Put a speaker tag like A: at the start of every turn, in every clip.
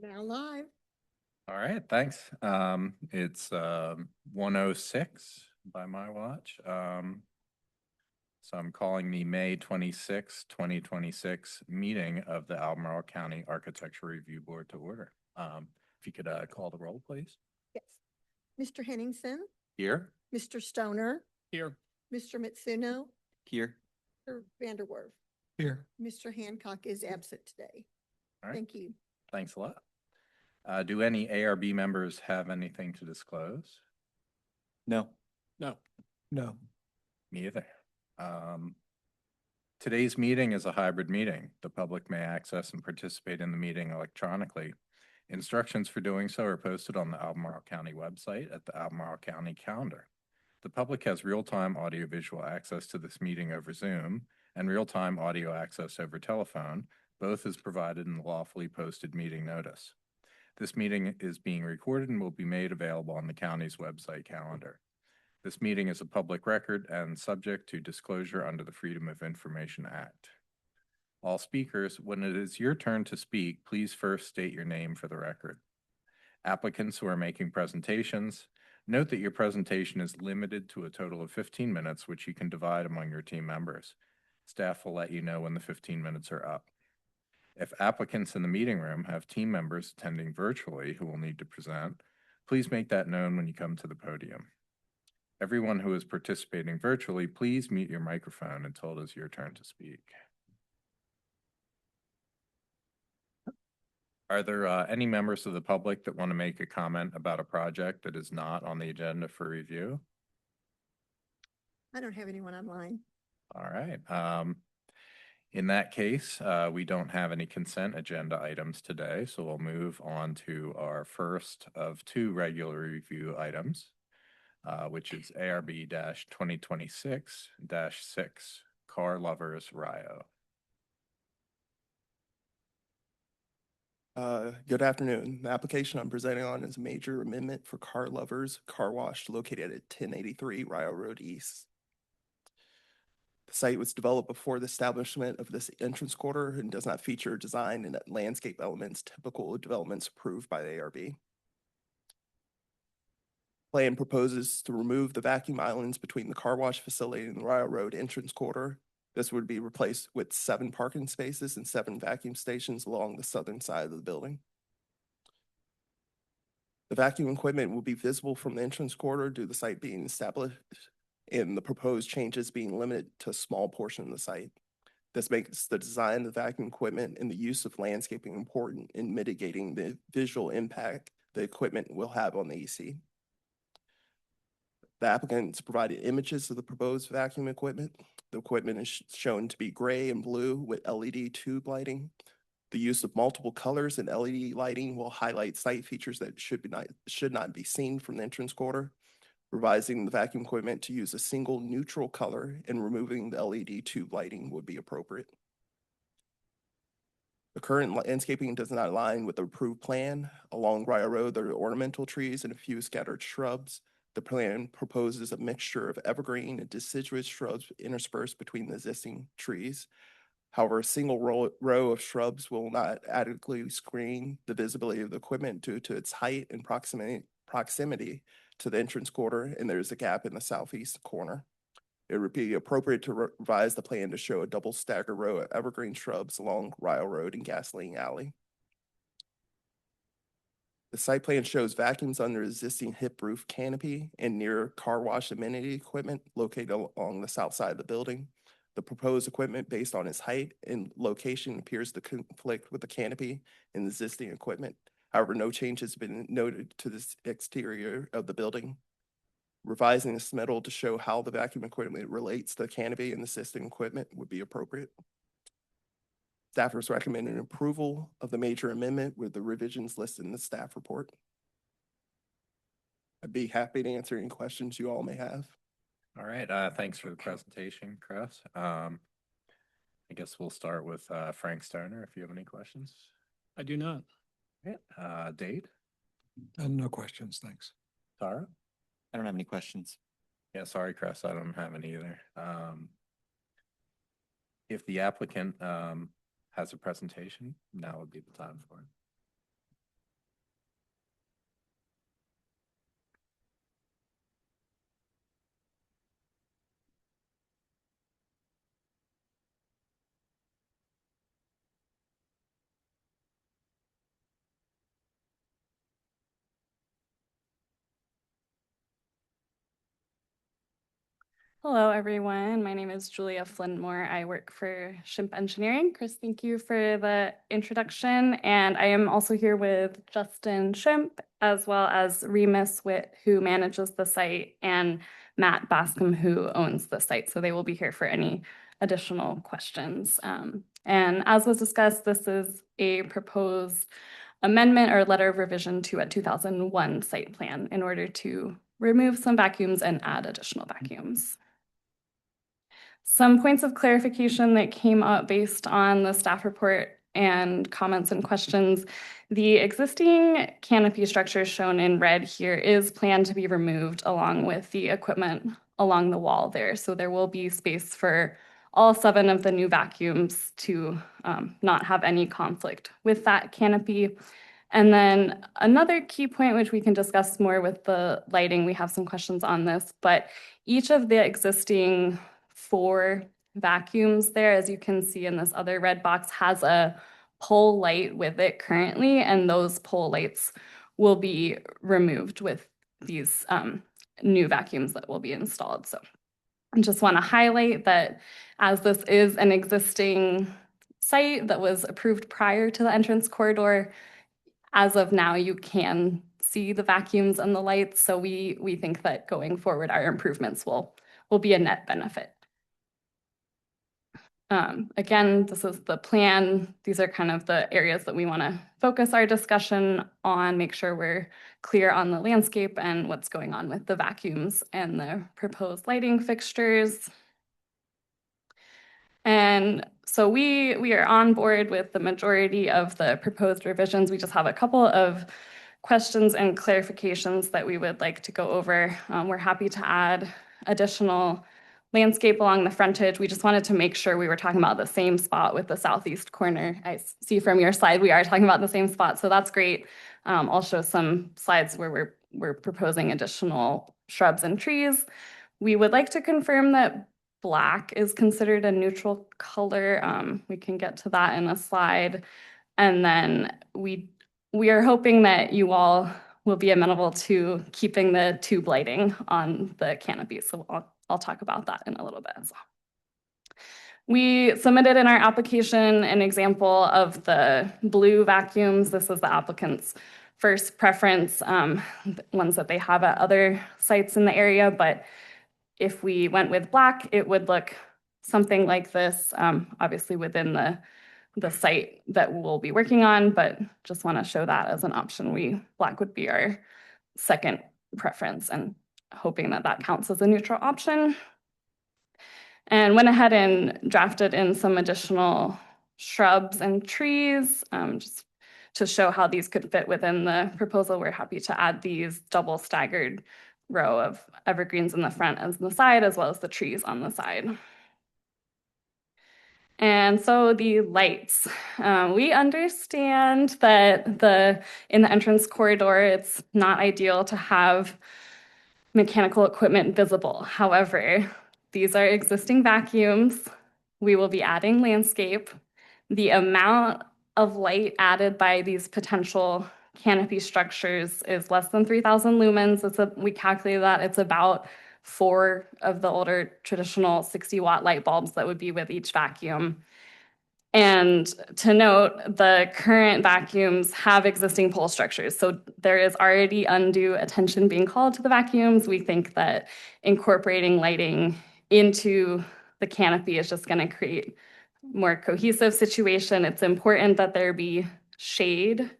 A: Now live.
B: All right, thanks. It's 1:06 by my watch. So I'm calling the May 26, 2026 meeting of the Albemarle County Architecture Review Board to order. If you could call the roll, please.
A: Yes. Mr. Henningsen,
B: Here.
A: Mr. Stoner,
B: Here.
A: Mr. Mitsuno,
B: Here.
A: Mr. Vanderwerf.
B: Here.
A: Mr. Hancock is absent today.
B: All right,
A: Thank you.
B: thanks a lot. Do any ARB members have anything to disclose?
C: No.
B: No.
C: No.
B: Me either. Today's meeting is a hybrid meeting. The public may access and participate in the meeting electronically. Instructions for doing so are posted on the Albemarle County website at the Albemarle County calendar. The public has real-time audiovisual access to this meeting over Zoom and real-time audio access over telephone, both as provided in the lawfully posted meeting notice. This meeting is being recorded and will be made available on the county's website calendar. This meeting is a public record and subject to disclosure under the Freedom of Information Act. All speakers, when it is your turn to speak, please first state your name for the record. Applicants who are making presentations, note that your presentation is limited to a total of 15 minutes, which you can divide among your team members. Staff will let you know when the 15 minutes are up. If applicants in the meeting room have team members attending virtually who will need to present, please make that known when you come to the podium. Everyone who is participating virtually, please mute your microphone until it is your turn to speak. Are there any members of the public that want to make a comment about a project that is not on the agenda for review?
A: I don't have anyone online.
B: All right. In that case, we don't have any consent agenda items today, so we'll move on to our first of two regular review items, which is ARB-2026-6, Car Lovers Rio.
C: Good afternoon. The application I'm presenting on is a major amendment for Car Lovers Car Wash located at 1083 Rio Road East. The site was developed before the establishment of this entrance quarter and does not feature design and landscape elements typical of developments approved by the ARB. Plan proposes to remove the vacuum islands between the car wash facility and the Rio Road entrance quarter. This would be replaced with 7 parking spaces and 7 vacuum stations along the southern side of the building. The vacuum equipment will be visible from the entrance corridor due to the site being established and the proposed changes being limited to a small portion of the site. This makes the design of the vacuum equipment and the use of landscaping important in mitigating the visual impact the equipment will have on the EC. The applicants provided images of the proposed vacuum equipment. The equipment is shown to be gray and blue with LED tube lighting. The use of multiple colors and LED lighting will highlight site features that should not be seen from the entrance quarter. Revising the vacuum equipment to use a single neutral color and removing the LED tube lighting would be appropriate. The current landscaping does not align with the approved plan. Along Rio Road, there are ornamental trees and a few scattered shrubs. The plan proposes a mixture of evergreen and deciduous shrubs interspersed between the existing trees. However, a single row of shrubs will not adequately screen the visibility of the equipment due to its height and proximity to the entrance quarter, and there's a gap in the southeast corner. It would be appropriate to revise the plan to show a double stagger row of evergreen shrubs along Rio Road and Gasoline Alley. The site plan shows vacuums under existing hip roof canopy and near car wash amenity equipment located along the south side of the building. The proposed equipment based on its height and location appears to conflict with the canopy and existing equipment. However, no change has been noted to the exterior of the building. Revising the submittal to show how the vacuum equipment relates to the canopy and existing equipment would be appropriate. Staff is recommending approval of the major amendment with the revisions listed in the staff report. I'd be happy to answer any questions you all may have.
B: All right, thanks for the presentation, Chris. I guess we'll start with Frank Stoner if you have any questions.
D: I do not.
B: Yeah. Dade?
D: No questions, thanks.
B: Tara?
C: I don't have any questions.
B: Yeah, sorry, Chris, I don't have any either. If the applicant has a presentation, now would be the time for it.
E: Hello, everyone. My name is Julia Flynmore. I work for Shimp Engineering. Chris, thank you for the introduction. And I am also here with Justin Shimp, as well as Remus Witt, who manages the site, and Matt Bascom, who owns the site. So they will be here for any additional questions. And as was discussed, this is a proposed amendment or letter of revision to a 2001 site plan in order to remove some vacuums and add additional vacuums. Some points of clarification that came up based on the staff report and comments and questions. The existing canopy structure shown in red here is planned to be removed along with the equipment along the wall there. So there will be space for all 7 of the new vacuums to not have any conflict with that canopy. And then another key point, which we can discuss more with the lighting, we have some questions on this, but each of the existing 4 vacuums there, as you can see in this other red box, has a pole light with it currently, and those pole lights will be removed with these new vacuums that will be installed. So I just want to highlight that as this is an existing site that was approved prior to the entrance corridor, as of now, you can see the vacuums and the lights. So we think that going forward, our improvements will be a net benefit. Again, this is the plan. These are kind of the areas that we want to focus our discussion on, make sure we're clear on the landscape and what's going on with the vacuums and the proposed lighting fixtures. And so we are on board with the majority of the proposed revisions. We just have a couple of questions and clarifications that we would like to go over. We're happy to add additional landscape along the frontage. We just wanted to make sure we were talking about the same spot with the southeast corner. I see from your slide we are talking about the same spot, so that's great. I'll show some slides where we're proposing additional shrubs and trees. We would like to confirm that black is considered a neutral color. We can get to that in a slide. And then we are hoping that you all will be amenable to keeping the tube lighting on the canopy. So I'll talk about that in a little bit as well. We submitted in our application an example of the blue vacuums. This is the applicant's first preference, ones that they have at other sites in the area. But if we went with black, it would look something like this, obviously within the site that we'll be working on, but just want to show that as an option. Black would be our second preference, and hoping that that counts as a neutral option. And went ahead and drafted in some additional shrubs and trees, just to show how these could fit within the proposal. We're happy to add these double staggered row of evergreens in the front and the side, as well as the trees on the side. And so the lights, we understand that in the entrance corridor, it's not ideal to have mechanical equipment visible. However, these are existing vacuums. We will be adding landscape. The amount of light added by these potential canopy structures is less than 3,000 lumens. We calculated that it's about 4 of the older traditional 60-watt light bulbs that would be with each vacuum. And to note, the current vacuums have existing pole structures, so there is already undue attention being called to the vacuums. We think that incorporating lighting into the canopy is just going to create more cohesive situation. It's important that there be shade,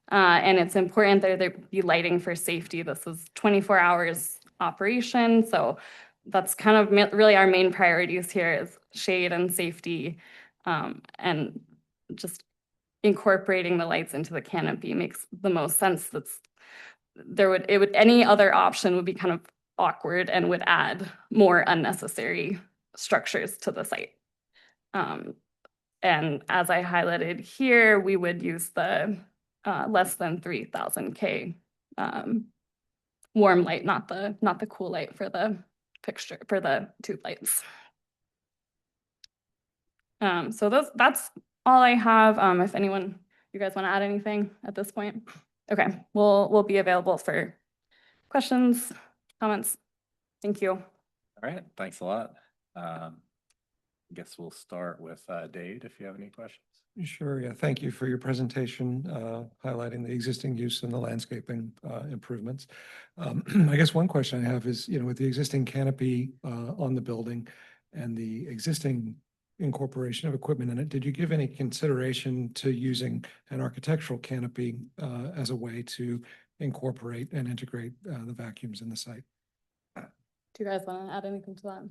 E: and it's important that there be lighting for safety. This is 24 hours operation, so that's kind of really our main priorities here is shade and safety. And just incorporating the lights into the canopy makes the most sense. Any other option would be kind of awkward and would add more unnecessary structures to the site. And as I highlighted here, we would use the less than 3,000 K warm light, not the cool light for the fixture, for the tube lights. So that's all I have. If you guys want to add anything at this point? Okay, we'll be available for questions, comments. Thank you.
B: All right, thanks a lot. I guess we'll start with Dade, if you have any questions.
D: Sure, yeah, thank you for your presentation, highlighting the existing use and the landscaping improvements. I guess one question I have is, with the existing canopy on the building and the existing incorporation of equipment in it, did you give any consideration to using an architectural canopy as a way to incorporate and integrate the vacuums in the site?
E: Do you guys want to add anything to that?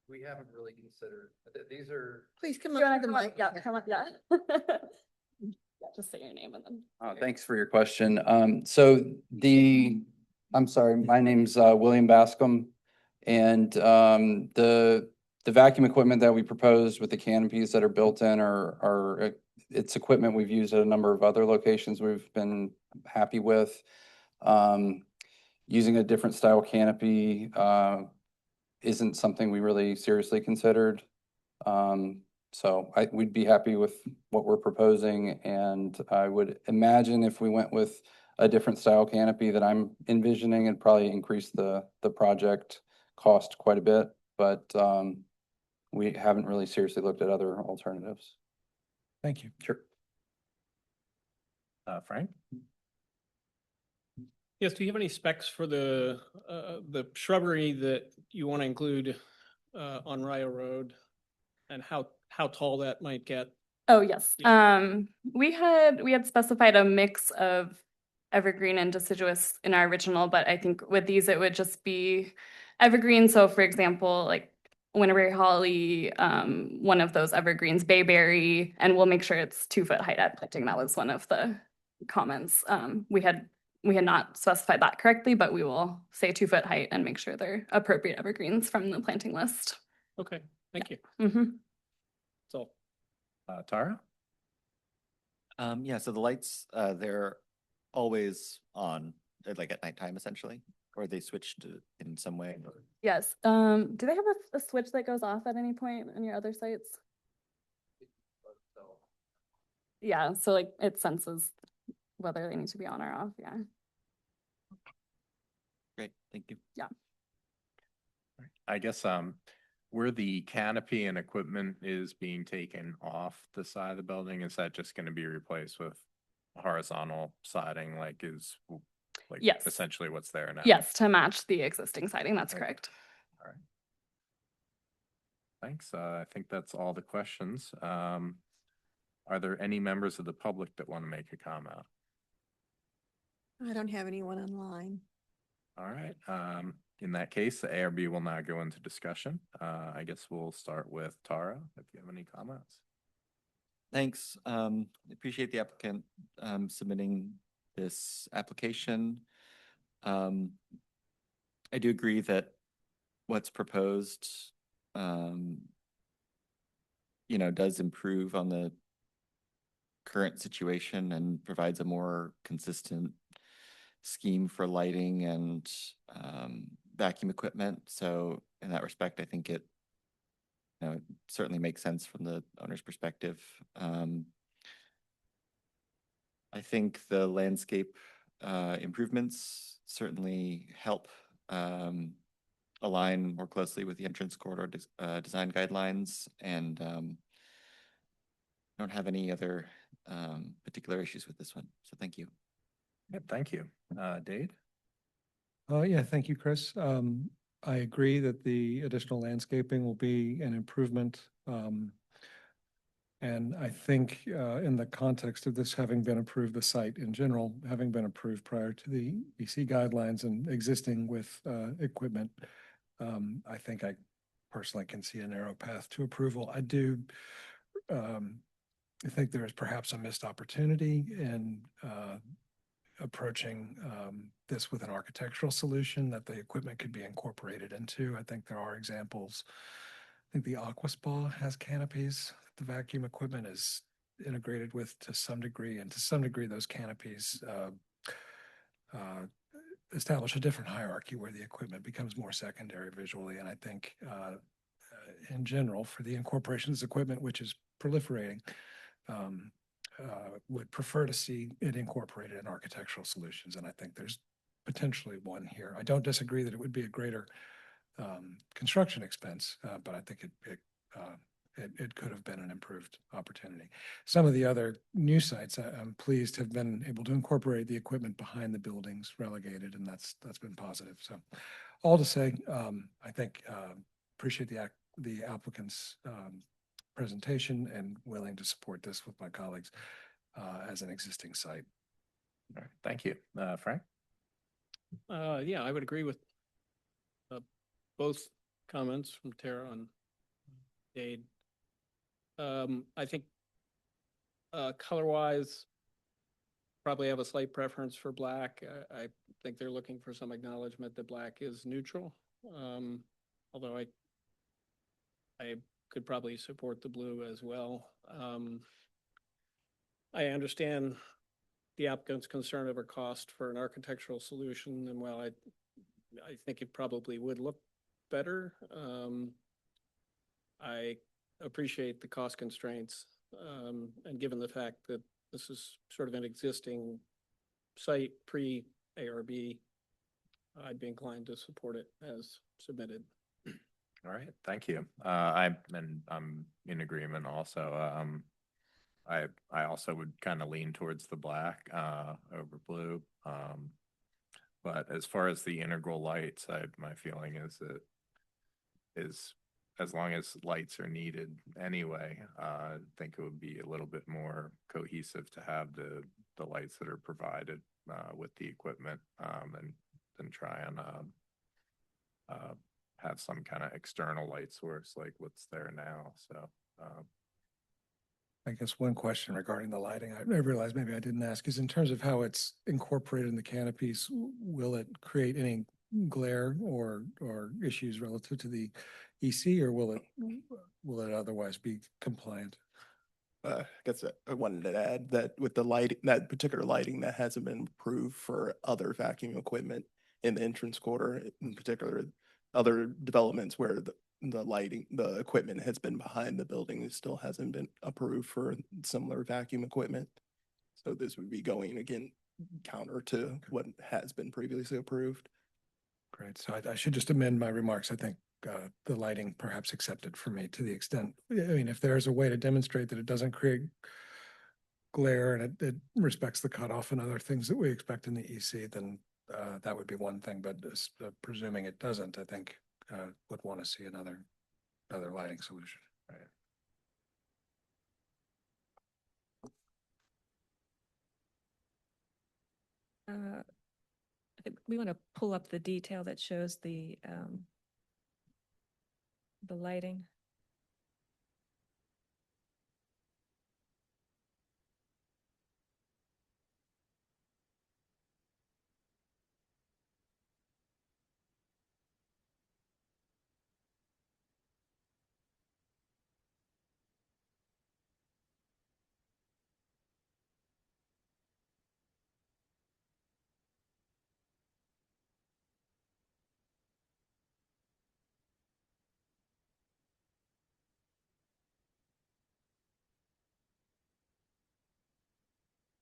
F: We haven't really considered, these are.
A: Please come
E: Do you
A: up
E: wanna
A: to the
E: come up?
A: mic.
E: Yeah, come up, yeah. Yeah, just say your name and then.
F: Thanks for your question. I'm sorry, my name's William Bascom. And the vacuum equipment that we proposed with the canopies that are built in it's equipment we've used at a number of other locations we've been happy with. Using a different style canopy isn't something we really seriously considered. We'd be happy with what we're proposing, and I would imagine if we went with a different style canopy that I'm envisioning, it'd probably increase the project cost quite a bit, but we haven't really seriously looked at other alternatives.
D: Thank you.
F: Sure.
B: Frank?
G: Yes, do you have any specs for the shrubbery that you want to include on Rio Road? And how tall that might get?
E: Oh, yes. We had specified a mix of evergreen and deciduous in our original, but I think with these, it would just be evergreen. So for example, like Winterberry holly, one of those evergreens, bayberry, and we'll make sure it's 2-foot height at planting. That was one of the comments. We had not specified that correctly, but we will say 2-foot height and make sure they're appropriate evergreens from the planting list.
G: Okay, thank you.
E: Mhm.
G: So,
B: Tara?
H: Yeah, so the lights, they're always on, like at nighttime essentially, or they switched in some way?
E: Yes. Do they have a switch that goes off at any point on your other sites? Yeah, so like it senses whether they need to be on or off. Yeah.
H: Great, thank you.
B: I guess where the canopy and equipment is being taken off the side of the building, is that just going to be replaced with horizontal siding,
E: Yes.
B: essentially what's there now?
E: Yes, to match the existing siding. That's
B: Okay.
E: correct.
B: All right. Thanks. I think that's all the questions. Are there any members of the public that want to make a comment?
A: I don't have anyone online.
B: All right. In that case, the ARB will now go into discussion. I guess we'll start with Tara, if you have any comments.
H: Thanks. Appreciate the applicant submitting this application. I do agree that what's proposed, does improve on the current situation and provides a more consistent scheme for lighting and vacuum equipment. So in that respect, I think it certainly makes sense from the owner's perspective. I think the landscape improvements certainly help align more closely with the entrance corridor design guidelines, and don't have any other particular issues with this one. So thank you.
B: Yeah, thank you. Dade?
D: Yeah, thank you, Chris. I agree that the additional landscaping will be an improvement. And I think in the context of this having been approved, the site in general, having been approved prior to the EC guidelines and existing with equipment, I think I personally can see a narrow path to approval. I do I think there is perhaps a missed opportunity in approaching this with an architectural solution that the equipment could be incorporated into. I think there are examples. I think the Aqua Spa has canopies. The vacuum equipment is integrated with to some degree, and to some degree those canopies establish a different hierarchy where the equipment becomes more secondary visually. And I think in general, for the incorporation of this equipment, which is proliferating, would prefer to see it incorporated in architectural solutions, and I think there's potentially one here. I don't disagree that it would be a greater construction expense, but I think it could have been an improved opportunity. Some of the other new sites, I'm pleased, have been able to incorporate the equipment behind the buildings relegated, and that's been positive. So all to say, I think, appreciate the applicant's presentation and willing to support this with my colleagues as an existing site.
B: All right, thank you. Frank?
G: Yeah, I would agree with both comments from Tara and Dade. I think color-wise, probably have a slight preference for black. I think they're looking for some acknowledgement that black is neutral. Although I could probably support the blue as well. I understand the applicant's concern over cost for an architectural solution, and while I think it probably would look better, I appreciate the cost constraints, and given the fact that this is sort of an existing site pre-ARB, I'd be inclined to support it as submitted.
B: All right, thank you. I'm in agreement also. I also would kind of lean towards the black over blue. But as far as the integral lights, my feeling is that as long as lights are needed anyway, I think it would be a little bit more cohesive to have the lights that are provided with the equipment and try and have some kind of external light source like what's there now. So
D: I guess one question regarding the lighting, I realized maybe I didn't ask, is in terms of how it's incorporated in the canopies, will it create any glare or issues relative to the EC, or will it otherwise be compliant?
C: I guess I wanted to add that with the light, that particular lighting that hasn't been approved for other vacuum equipment in the entrance quarter, in particular, other developments where the lighting, the equipment has been behind the building, it still hasn't been approved for similar vacuum equipment. So this would be going again counter to what has been previously approved.
D: Great. So I should just amend my remarks. I think the lighting perhaps accepted for me to the extent, I mean, if there's a way to demonstrate that it doesn't create glare and it respects the cutoff and other things that we expect in the EC, then that would be one thing. But presuming it doesn't, I think would want to see another lighting solution.
B: right.
A: I think we want to pull up the detail that shows the lighting.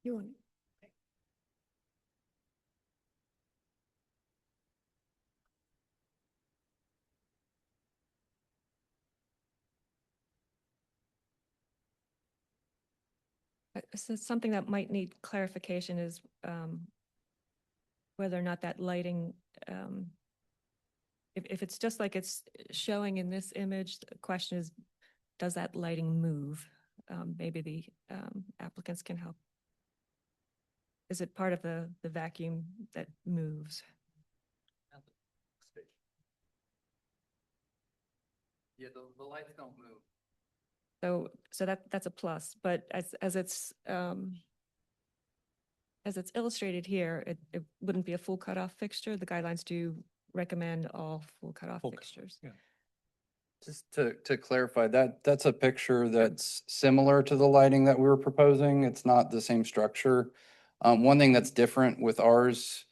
A: You want, so something that might need clarification is whether or not that lighting, if it's just like it's showing in this image, the question is, does that lighting move? Maybe the applicants can help. Is it part of the vacuum that moves?
F: Yeah, the lights don't move.
A: So that's a plus, but as it's illustrated here, it wouldn't be a full cutoff fixture. The guidelines do recommend all full cutoff fixtures.
D: Yeah.
F: Just to clarify, that's a picture that's similar to the lighting that we were proposing. It's not the same structure. One thing that's different with ours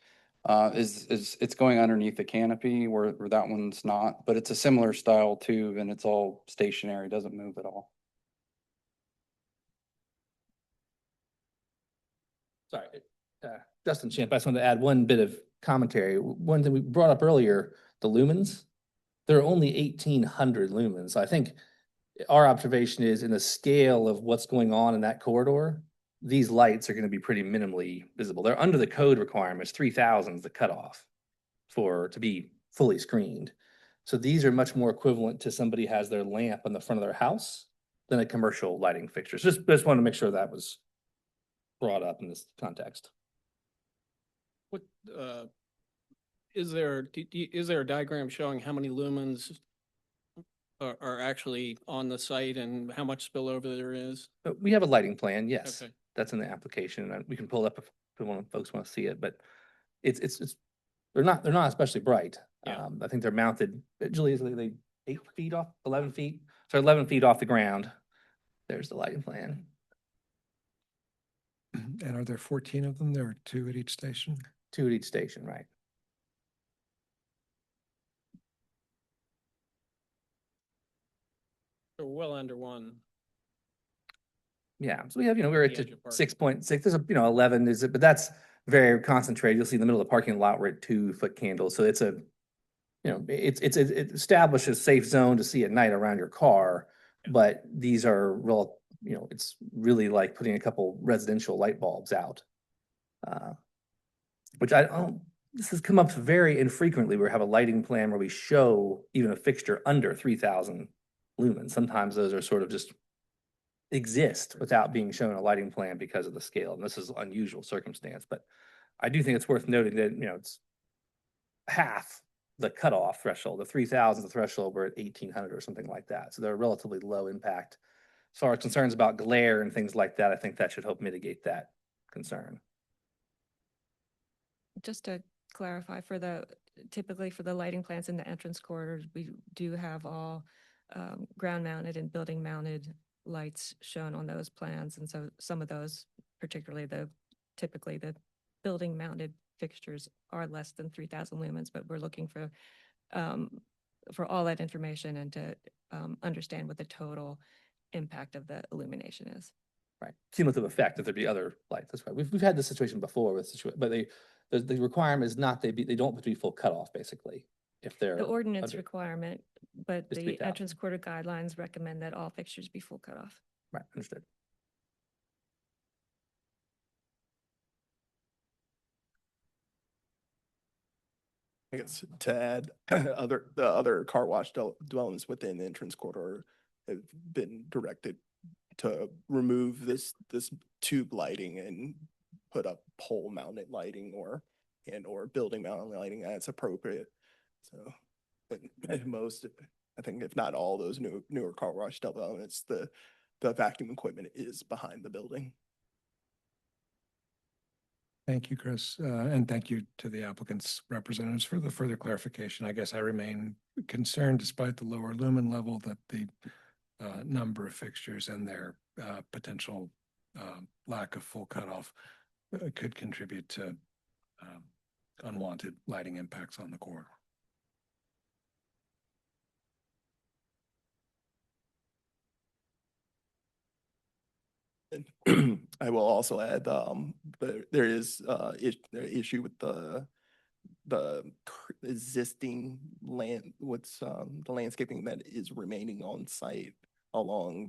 F: is it's going underneath the canopy where that one's not, but it's a similar style tube and it's all stationary, doesn't move at all.
I: Sorry, Justin Champ, I just wanted to add one bit of commentary. One thing we brought up earlier, the lumens. There are only 1,800 lumens. So I think our observation is in the scale of what's going on in that corridor, these lights are going to be pretty minimally visible. They're under the code requirements. 3,000 is the cutoff to be fully screened. So these are much more equivalent to somebody has their lamp on the front of their house than a commercial lighting fixture. Just wanted to make sure that was brought up in this context.
G: What, is there a diagram showing how many lumens are actually on the site and how much spillover there is?
I: We have a lighting plan, yes.
G: Okay.
I: That's in the application, and we can pull it up if folks want to see it, but it's, they're not especially bright.
G: Yeah.
I: I think they're mounted, Julie, is they 8 feet off, 11 feet? So 11 feet off the ground. There's the lighting plan.
D: And are there 14 of them? There are 2 at each station?
I: 2 at each station, right?
G: Or well under one.
I: Yeah, so we have, we're
G: The
I: at
G: edge of parking.
I: 6.6, there's 11 is it, but that's very concentrated. You'll see in the middle of the parking lot, we're at 2-foot candles. So it's it establishes safe zone to see at night around your car. But these are it's really like putting a couple residential light bulbs out. Which this has come up very infrequently. We have a lighting plan where we show even a fixture under 3,000 lumens. Sometimes those are sort of just exist without being shown a lighting plan because of the scale. And this is unusual circumstance, but I do think it's worth noting that, it's half the cutoff threshold. The 3,000 is the threshold, we're at 1,800 or something like that. So they're relatively low impact. As far as concerns about glare and things like that, I think that should help mitigate that concern.
A: Just to clarify, typically for the lighting plants in the entrance corridors, we do have all ground mounted and building mounted lights shown on those plans. And so some of those, particularly typically the building mounted fixtures are less than 3,000 lumens, but we're looking for all that information and to understand what the total impact of the illumination is.
I: Right. Cumulative effect, that there'd be other lights. That's right. We've had this situation before but the requirement is not, they don't have to be full cutoff, basically, if they're.
A: The ordinance
I: under.
A: requirement, but
I: Is
A: the
I: 3,000.
A: entrance quarter guidelines recommend that all fixtures be full cutoff.
I: Right, understood.
C: I guess to add, the other car wash dwellings within the entrance corridor have been directed to remove this tube lighting and put up pole mounted lighting or building mounted lighting as appropriate. So at most, I think if not all those newer car wash developments, the vacuum equipment is behind the building.
D: Thank you, Chris. And thank you to the applicant's representatives for the further clarification. I guess I remain concerned, despite the lower lumen level, that the number of fixtures and their potential lack of full cutoff could contribute to unwanted lighting impacts on the corridor.
C: And I will also add, there is the issue with the existing land, the landscaping that is remaining on site along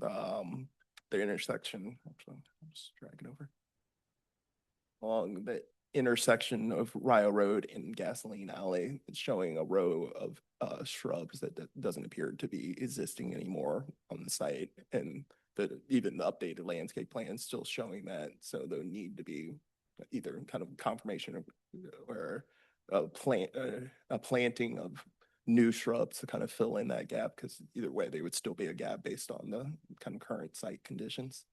C: the intersection. Actually, I'll just drag it over. Along the intersection of Rio Road and Gasoline Alley, it's showing a row of shrubs that doesn't appear to be existing anymore on the site. And even the updated landscape plan is still showing that. So there need to be either kind of confirmation or a planting of new shrubs to kind of fill in that gap, because either way, they would still be a gap based on the kind of current site conditions.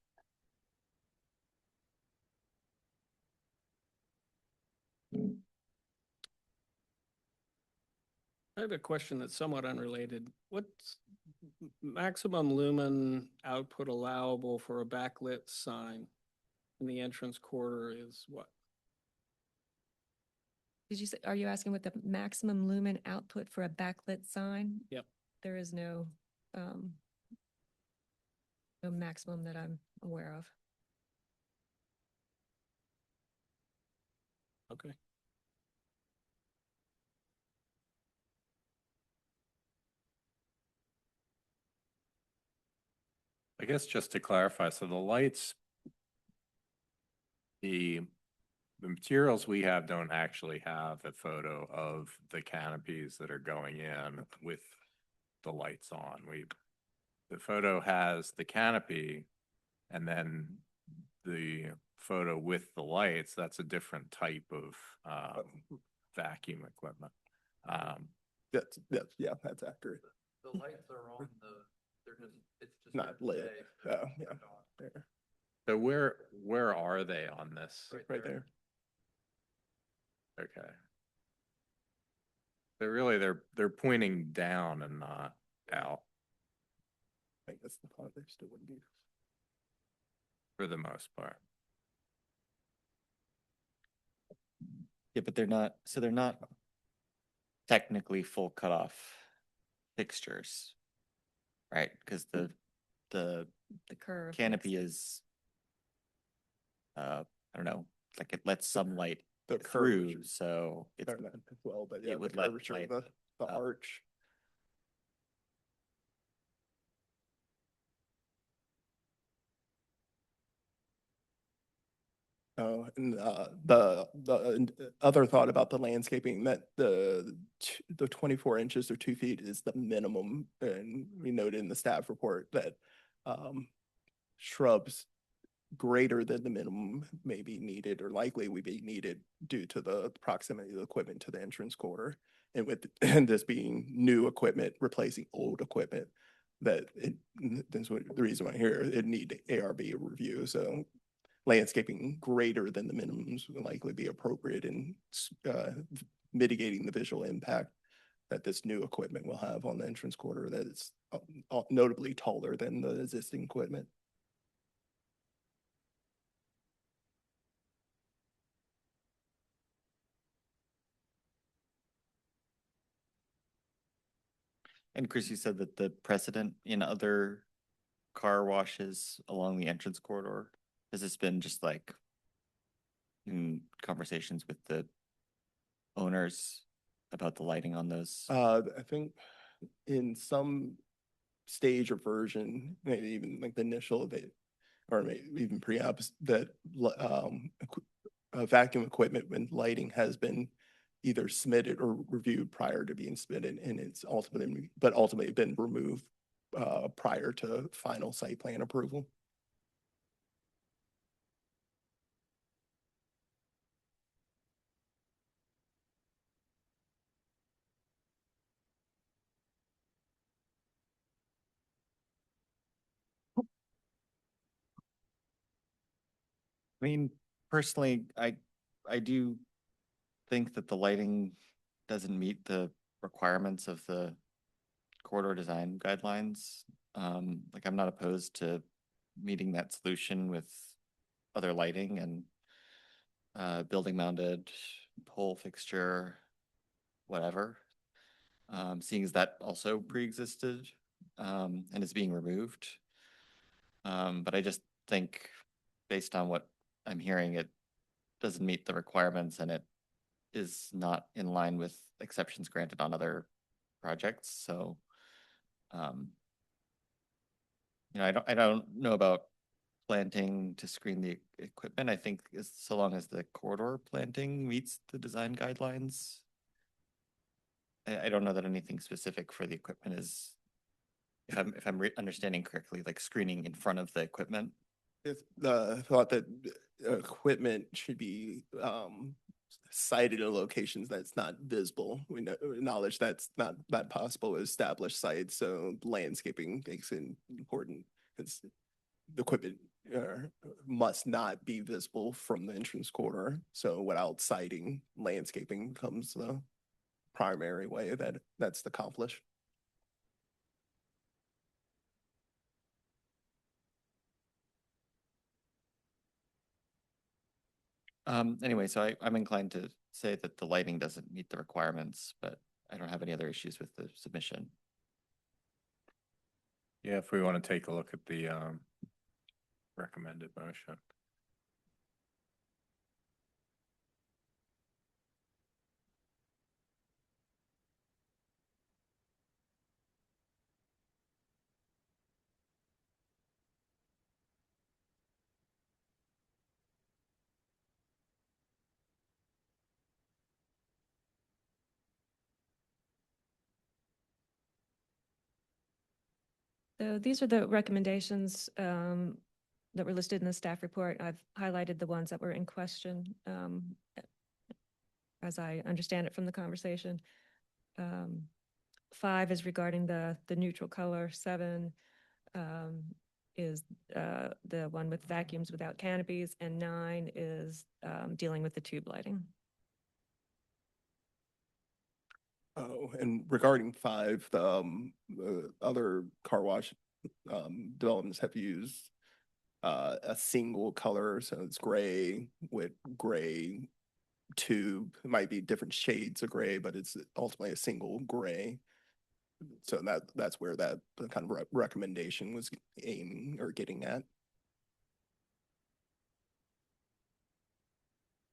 G: I have a question that's somewhat unrelated. What's maximum lumen output allowable for a backlit sign in the entrance corridor is what?
A: Did you say, are you asking what the maximum lumen output for a backlit sign?
G: Yep.
A: There is no maximum that I'm aware of.
G: Okay.
B: I guess just to clarify, so the lights, the materials we have don't actually have a photo of the canopies that are going in with the lights on. The photo has the canopy and then the photo with the lights, that's a different type of vacuum equipment.
C: Yeah, that's accurate.
F: The lights are on they're just, it's just.
C: Not lit. Oh, yeah. There,
B: So where are they on this?
C: right there.
B: Okay. They're pointing down and not out
C: I think that's the part there still wouldn't be.
B: for the most part.
H: Yeah, but they're not technically full cutoff fixtures, right? Because the
A: The curve.
H: canopy
A: makes it-
H: is, I don't know, like it lets some light
C: The
H: through,
C: curvature.
H: so it's,
C: Or not as well, but yeah, the
H: would let
C: curvature,
H: light
C: the
H: up.
C: arch. Oh, and the other thought about the landscaping, that the 24 inches or 2 feet is the minimum. And we noted in the staff report that shrubs greater than the minimum may be needed or likely would be needed due to the proximity of the equipment to the entrance corridor. And with and this being new equipment replacing old equipment, that's what the reason why here it need ARB review. So landscaping greater than the minimums will likely be appropriate in mitigating the visual impact that this new equipment will have on the entrance corridor that is notably taller than the existing equipment.
H: and Chris, you said that the precedent in other car washes along the entrance corridor, has this been just like in conversations with the owners about the lighting on those?
C: I think in some stage or version, maybe even like the initial of it, or maybe even pre-apps, that vacuum equipment when lighting has been either submitted or reviewed prior to being submitted, and it's ultimately been removed prior to final site plan approval.
H: I mean, personally, I do think that the lighting doesn't meet the requirements of the corridor design guidelines. Like I'm not opposed to meeting that solution with other lighting and building mounted pole fixture, whatever. Seeing as that also pre-existed and is being removed. But I just think based on what I'm hearing, it doesn't meet the requirements and it is not in line with exceptions granted on other projects. So, I don't know about planting to screen the equipment. I think so long as the corridor planting meets the design guidelines. I don't know that anything specific for the equipment is, if I'm understanding correctly, like screening in front of the equipment.
C: If the thought that equipment should be sited in locations that's not visible. We acknowledge that's not possible with established sites, so landscaping makes it important because the equipment must not be visible from the entrance corridor. So without siting, landscaping becomes the primary way that's accomplished.
H: Anyway, so I'm inclined to say that the lighting doesn't meet the requirements, but I don't have any other issues with the submission.
B: Yeah, if we want to take a look at the recommended motion.
A: So these are the recommendations that were listed in the staff report. I've highlighted the ones that were in question as I understand it from the conversation. 5 is regarding the neutral color. 7 is the one with vacuums without canopies, and 9 is dealing with the tube lighting.
C: Oh, and regarding 5, the other car wash developments have used a single color, so it's gray with gray tube. It might be different shades of gray, but it's ultimately a single gray. So that's where that kind of recommendation was aiming or getting at.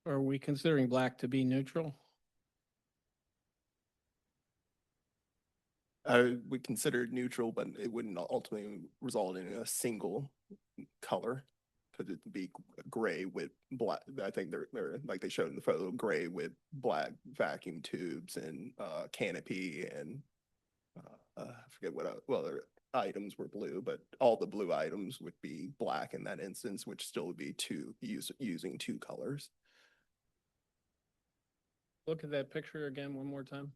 G: Are we considering black to be neutral?
C: We considered neutral, but it wouldn't ultimately result in a single color. Because it'd be gray with black. I think they're like they showed in the photo, gray with black vacuum tubes and canopy and I forget what other items were blue, but all the blue items would be black in that instance, which still would be using 2 colors.
G: Look at that picture again one more time.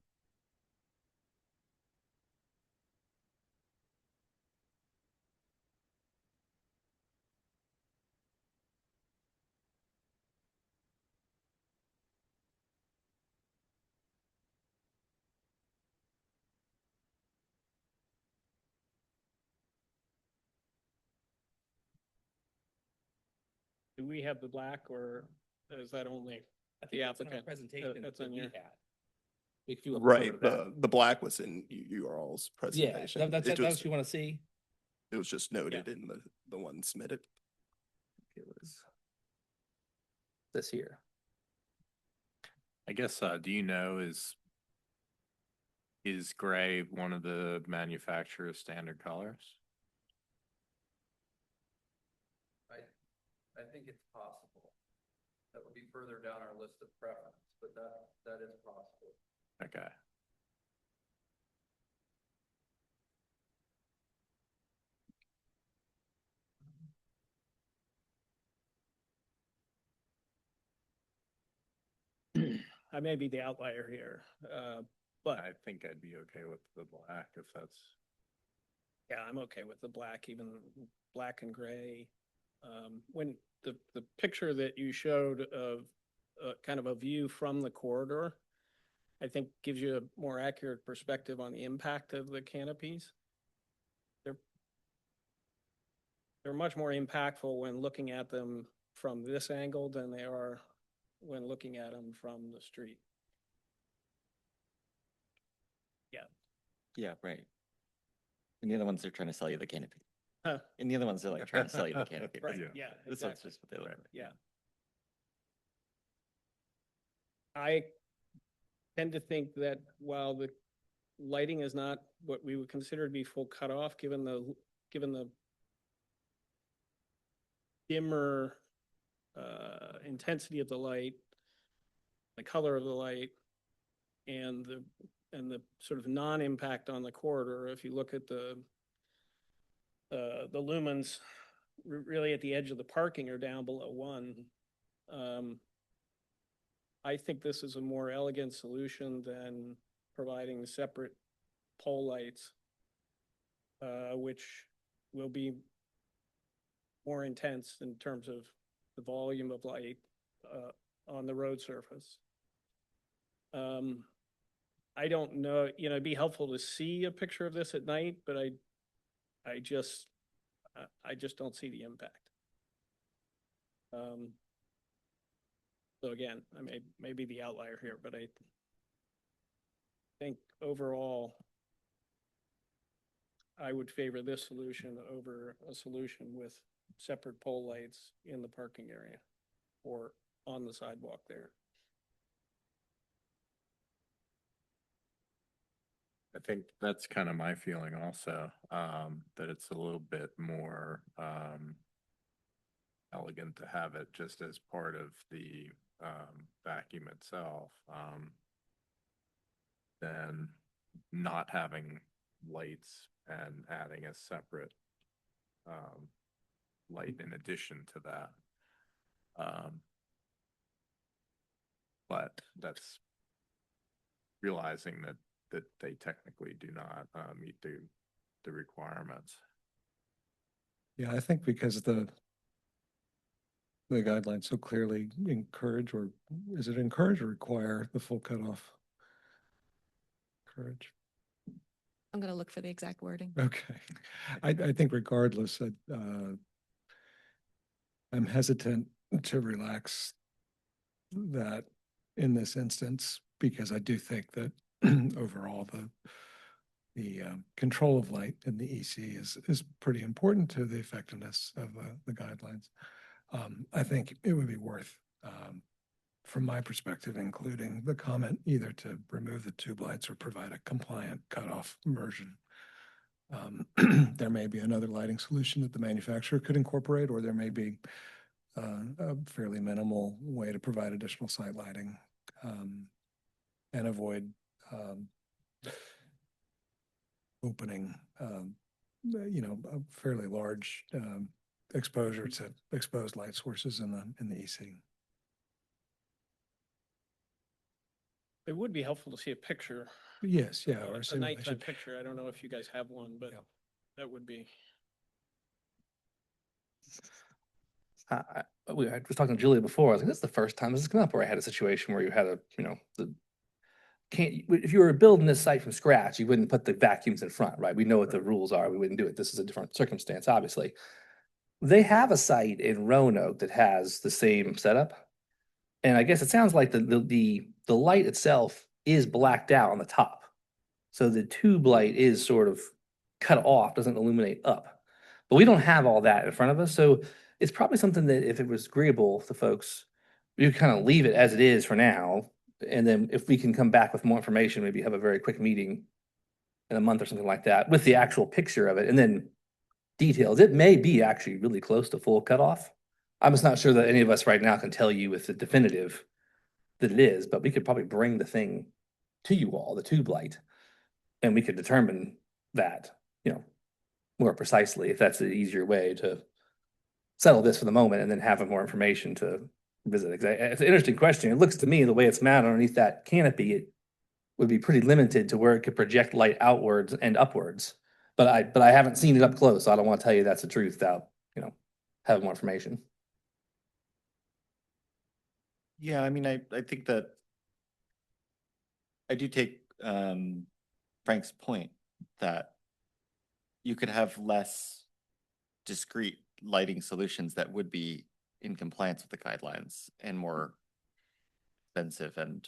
G: Do we have the black, or is that only the applicant?
I: Presentation
G: That's
I: that
G: on
I: we
G: your.
I: had. We could do a
C: Right,
I: photo of that.
C: the black was in you all's
I: Yeah,
C: presentation.
I: that's
C: It
I: what
C: was,
I: you want to see.
C: it was just noted in the one submitted.
I: It was this here.
B: I guess, do you know, is gray one of the manufacturer's standard colors?
F: I think it's possible. That would be further down our list of preference, but that is possible.
B: Okay.
G: I may be the outlier here, but
B: I think I'd be okay with the black if that's.
G: yeah, I'm okay with the black, even black and gray. When the picture that you showed of kind of a view from the corridor, I think gives you a more accurate perspective on the impact of the canopies. They're much more impactful when looking at them from this angle than they are when looking at them from the street.
H: Yeah, right. And the other ones, they're trying to sell you the canopy.
G: Huh.
H: And the other ones, they're like trying to sell you the canopy.
G: Right,
B: Yeah.
G: yeah,
H: This one's
G: exactly.
H: just what they look like.
G: Yeah. I tend to think that while the lighting is not what we would consider to be full cutoff, given the dimmer intensity of the light, the color of the light, and the sort of non-impact on the corridor. If you look at the lumens really at the edge of the parking are down below 1. I think this is a more elegant solution than providing separate pole lights, which will be more intense in terms of the volume of light on the road surface. I don't know, it'd be helpful to see a picture of this at night, but I just don't see the impact. So again, I may be the outlier here, but I think overall, I would favor this solution over a solution with separate pole lights in the parking area or on the sidewalk there.
B: I think that's kind of my feeling also, that it's a little bit more elegant to have it just as part of the vacuum itself, than not having lights and adding a separate light in addition to that. But that's realizing that they technically do not meet the requirements.
D: Yeah, I think because the guidelines so clearly encourage, or is it encourage or require the full cutoff? Encourage.
A: I'm going to look for the exact wording.
D: Okay. I think regardless, I'm hesitant to relax that in this instance, because I do think that overall the control of light in the EC is pretty important to the effectiveness of the guidelines. I think it would be worth, from my perspective, including the comment either to remove the tube lights or provide a compliant cutoff version. There may be another lighting solution that the manufacturer could incorporate, or there may be a fairly minimal way to provide additional site lighting and avoid opening, a fairly large exposure to exposed light sources in the EC.
G: It would be helpful to see a picture,
D: Yes, yeah. Or
G: a
D: simulation.
G: nighttime picture. I don't know if you guys have one, but
D: Yeah.
G: that would be.
I: I was talking to Julia before. I was like, this is the first time this has come up where I had a situation where you had if you were building this site from scratch, you wouldn't put the vacuums in front, right? We know what the rules are. We wouldn't do it. This is a different circumstance, obviously. They have a site in Roanoke that has the same setup. And I guess it sounds like the light itself is blacked out on the top. So the tube light is sort of cut off, doesn't illuminate up. But we don't have all that in front of us. So it's probably something that if it was agreeable to folks, we would kind of leave it as it is for now. And then if we can come back with more information, maybe have a very quick meeting in a month or something like that with the actual picture of it and then details. It may be actually really close to full cutoff. I'm just not sure that any of us right now can tell you with the definitive that it is, but we could probably bring the thing to you all, the tube light, and we could determine that, more precisely if that's the easier way to settle this for the moment and then have more information to visit. It's an interesting question. It looks to me the way it's mounted underneath that canopy, it would be pretty limited to where it could project light outwards and upwards. But I haven't seen it up close, so I don't want to tell you that's the truth without, having more information.
H: Yeah, I mean, I think that I do take Frank's point that you could have less discrete lighting solutions that would be in compliance with the guidelines and more expensive, and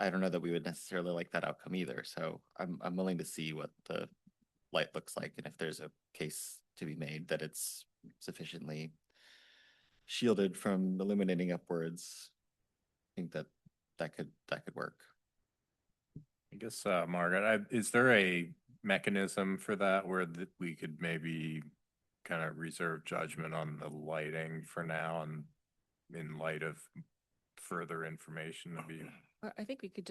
H: I don't know that we would necessarily like that outcome either. So I'm willing to see what the light looks like, and if there's a case to be made that it's sufficiently shielded from illuminating upwards, I think that could work.
B: I guess, Margaret, is there a mechanism for that where we could maybe kind of reserve judgment on the lighting for now and in light of further information to be?
A: I think we could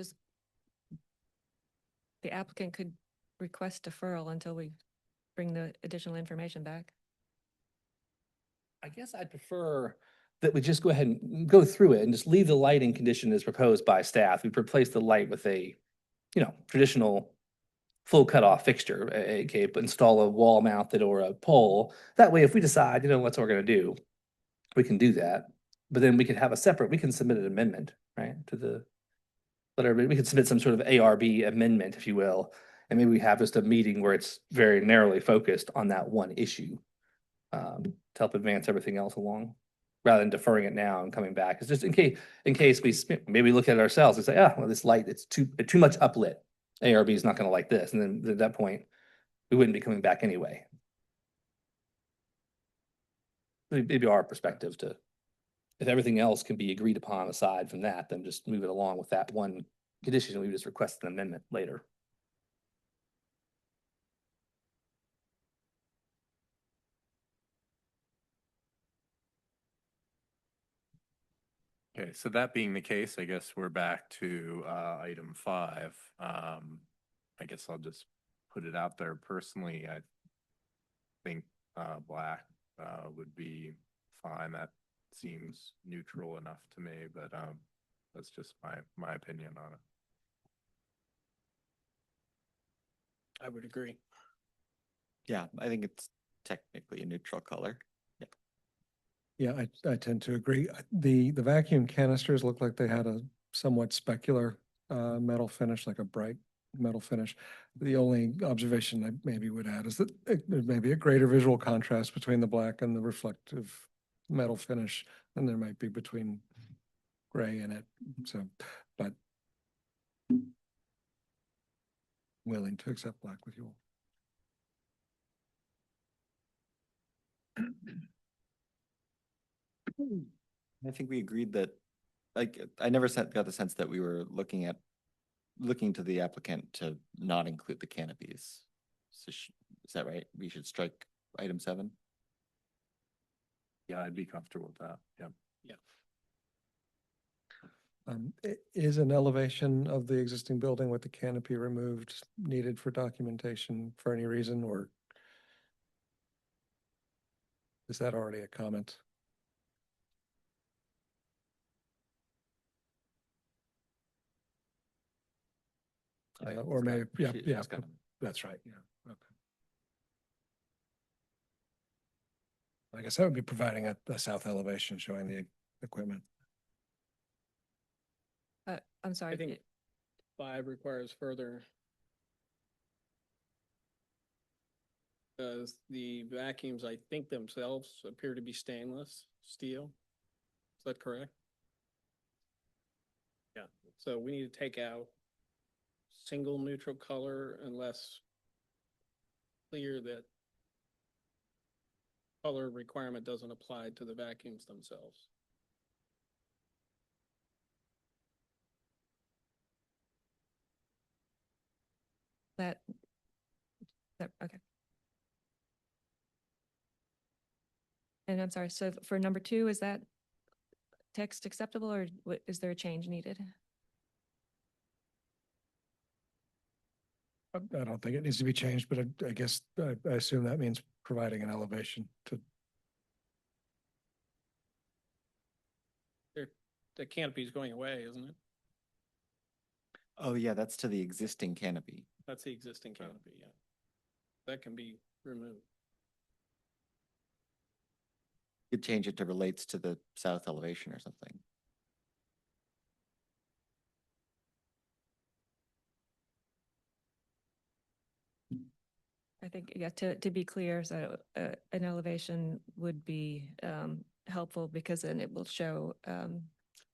A: the applicant could request deferral until we bring the additional information back.
I: I guess I'd prefer that we just go ahead and go through it and just leave the lighting condition as proposed by staff. We've replaced the light with a, traditional full cutoff fixture, aka install a wall mounted or a pole. That way, if we decide, what's what we're gonna do, we can do that. But then we can have we can submit an amendment, right, to the letter. We could submit some sort of ARB amendment, if you will. And maybe we have just a meeting where it's very narrowly focused on that one issue to help advance everything else along, rather than deferring it now and coming back. It's just in case we maybe look at it ourselves and say, well, this light, it's too much uplit. ARB is not going to like this. And then at that point, we wouldn't be coming back anyway. Maybe our perspective to, if everything else can be agreed upon aside from that, then just move it along with that one condition, and we just request an amendment later.
B: Okay, so that being the case, I guess we're back to item 5. I guess I'll just put it out there personally, I think, black, would be fine. That seems neutral enough to me, but, that's just my opinion on it.
G: I would agree.
H: Yeah, I think it's technically a neutral color.
D: Yeah, I tend to agree. The vacuum canisters look like they had a somewhat specular metal finish, like a bright metal finish. The only observation I maybe would add is that there may be a greater visual contrast between the black and the reflective metal finish than there might be between gray and it. So, but willing to accept black with you all.
H: I think we agreed that, like, I never got the sense that we were looking to the applicant to not include the canopies. So is that right? We should strike item 7?
B: Yeah, I'd be comfortable with that. Yeah.
D: Is an elevation of the existing building with the canopy removed needed for documentation for any reason, or is that already a comment? Or maybe, yeah, yeah, that's right, yeah, okay. I guess that would be providing a south elevation showing the equipment.
A: I'm sorry.
G: I think 5 requires further. Because the vacuums, I think themselves appear to be stainless steel. Is that correct? Yeah, so we need to take out single neutral color unless clear that color requirement doesn't apply to the vacuums themselves.
A: That, okay. And I'm sorry, so for number 2, is that text acceptable, or is there a change needed?
D: I don't think it needs to be changed, but I guess I assume that means providing an elevation to.
G: The canopy is going away, isn't it?
H: Oh, yeah, that's to the existing canopy.
G: That's the existing canopy, yeah. That can be removed.
H: You could change it to relates to the south elevation or something.
A: I think, yeah, to be clear, so an elevation would be helpful, because then it will show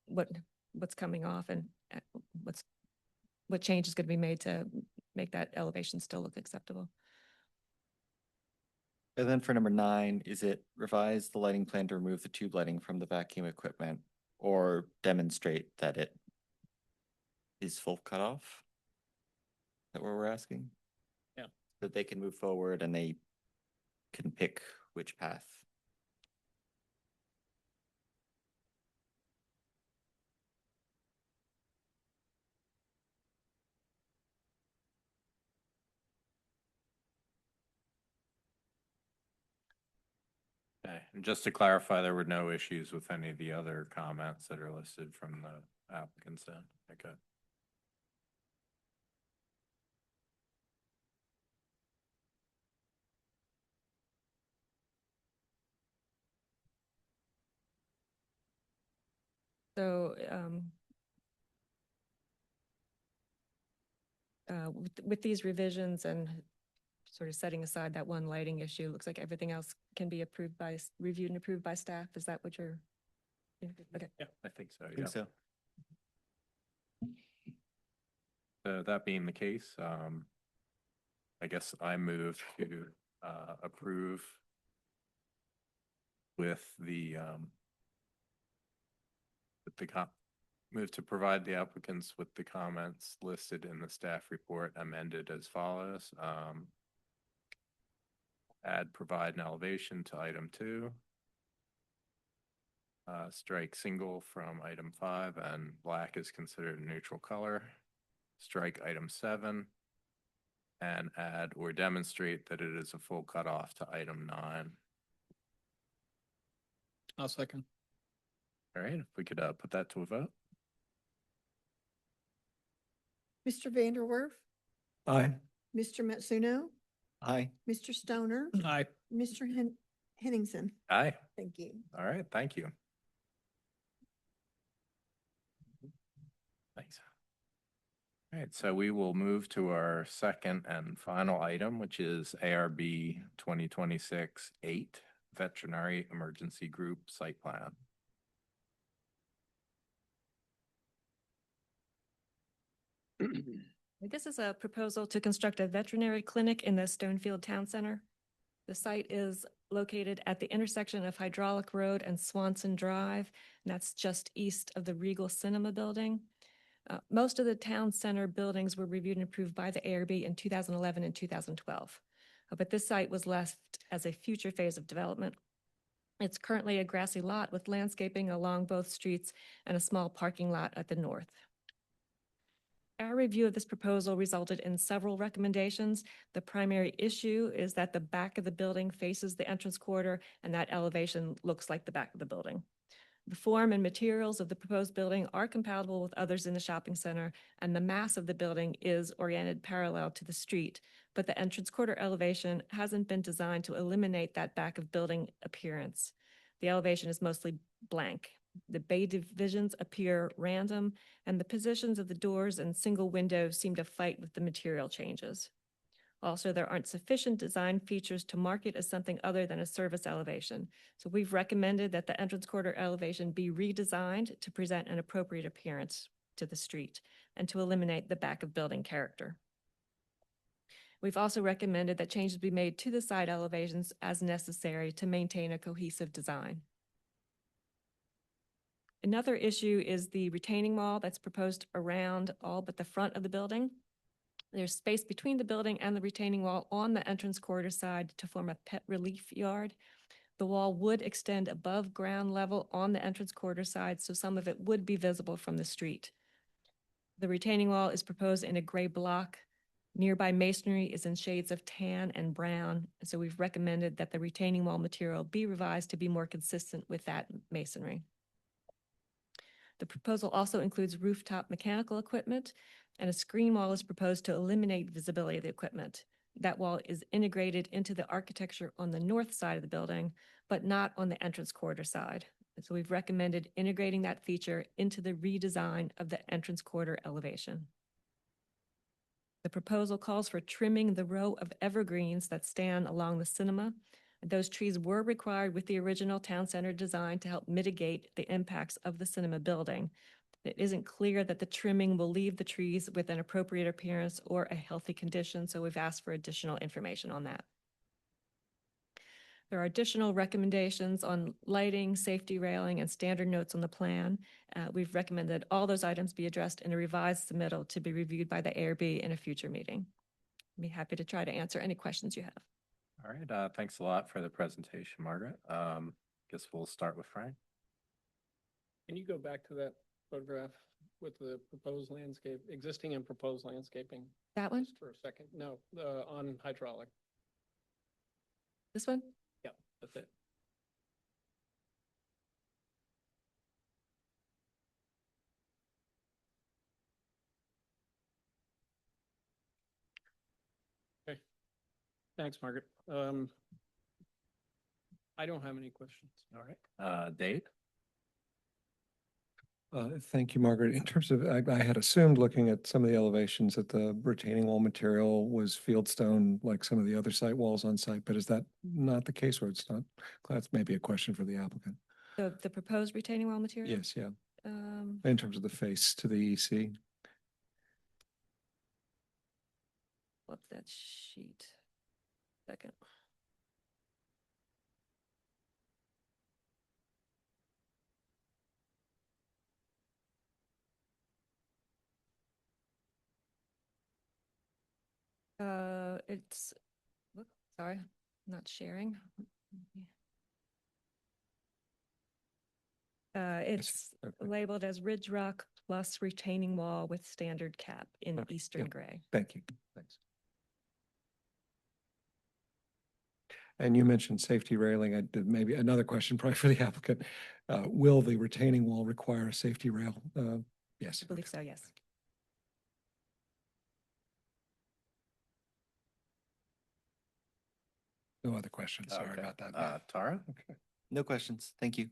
A: what's coming off and what change is going to be made to make that elevation still look acceptable.
H: And then for number 9, is it revise the lighting plan to remove the tube lighting from the vacuum equipment or demonstrate that it is full cutoff? Is that what we're asking?
G: Yeah.
H: That they can move forward and they can pick which path.
B: Okay, and just to clarify, there were no issues with any of the other comments that are listed from the applicants then. Okay.
A: So with these revisions and sort of setting aside that one lighting issue, looks like everything else can be approved by, reviewed and approved by staff. Is that what you're? Okay.
B: Yeah, I think so.
H: I think so.
B: That being the case, I guess I move to approve with the move to provide the applicants with the comments listed in the staff report amended as follows. Add provide an elevation to item 2. Strike single from item 5, and black is considered a neutral color. Strike item 7. and add or demonstrate that it is a full cutoff to item 9.
G: I'll second.
B: All right, if we could put that to a vote.
J: Mr. Vanderwerf,
D: Aye.
J: Mr. Matsuno,
H: Aye.
J: Mr. Stoner,
G: Aye.
J: Mr. Henningsen.
B: Aye.
J: Thank you.
B: All right, thank you. Thanks. All right, so we will move to our second and final item, which is ARB 2026-8 Veterinary Emergency Group Site Plan.
A: This is a proposal to construct a veterinary clinic in the Stonefield Town Center. The site is located at the intersection of Hydraulic Road and Swanson Drive, and that's just east of the Regal Cinema Building. Most of the town center buildings were reviewed and approved by the ARB in 2011 and 2012. But this site was left as a future phase of development. It's currently a grassy lot with landscaping along both streets and a small parking lot at the north. Our review of this proposal resulted in several recommendations. The primary issue is that the back of the building faces the entrance corridor, and that elevation looks like the back of the building. The form and materials of the proposed building are compatible with others in the shopping center, and the mass of the building is oriented parallel to the street, but the entrance corridor elevation hasn't been designed to eliminate that back of building appearance. The elevation is mostly blank. The bay divisions appear random, and the positions of the doors and single windows seem to fight with the material changes. Also, there aren't sufficient design features to mark it as something other than a service elevation. So we've recommended that the entrance corridor elevation be redesigned to present an appropriate appearance to the street and to eliminate the back of building character. We've also recommended that changes be made to the side elevations as necessary to maintain a cohesive design. Another issue is the retaining wall that's proposed around all but the front of the building. There's space between the building and the retaining wall on the entrance corridor side to form a pet relief yard. The wall would extend above ground level on the entrance corridor side, so some of it would be visible from the street. The retaining wall is proposed in a gray block. Nearby masonry is in shades of tan and brown, so we've recommended that the retaining wall material be revised to be more consistent with that masonry. The proposal also includes rooftop mechanical equipment, and a screen wall is proposed to eliminate visibility of the equipment. That wall is integrated into the architecture on the north side of the building, but not on the entrance corridor side. So we've recommended integrating that feature into the redesign of the entrance corridor elevation. The proposal calls for trimming the row of evergreens that stand along the cinema. Those trees were required with the original town center design to help mitigate the impacts of the cinema building. It isn't clear that the trimming will leave the trees with an appropriate appearance or a healthy condition, so we've asked for additional information on that. There are additional recommendations on lighting, safety railing, and standard notes on the plan. We've recommended all those items be addressed in a revised submittal to be reviewed by the ARB in a future meeting. I'd be happy to try to answer any questions you have.
B: All right, thanks a lot for the presentation, Margaret. Guess we'll start with Frank.
G: Can you go back to that photograph with the proposed landscape, existing and proposed landscaping?
A: That one?
G: Just for a second. No, on hydraulic.
A: This one?
G: Yeah, that's it. Okay. Thanks, Margaret. I don't have any questions.
B: All right, Dave?
D: Thank you, Margaret. In terms of, I had assumed looking at some of the elevations that the retaining wall material was fieldstone like some of the other site walls on site, but is that not the case, or it's not? That's maybe a question for the applicant.
A: The proposed retaining wall material?
D: Yes, yeah. In terms of the face to the EC.
A: Flip that sheet. Second. It's, whoop, sorry, not sharing. It's
D: Okay.
A: labeled as Ridge Rock plus retaining wall with standard cap in
D: Okay,
A: eastern
D: yeah.
A: gray.
D: Thank you. Thanks. And you mentioned safety railing. I did maybe another question probably for the applicant. Will the retaining wall require a safety rail? Yes.
A: I believe so, yes.
D: No other questions. Sorry
B: Okay.
D: about that.
B: Tara?
H: No questions. Thank you.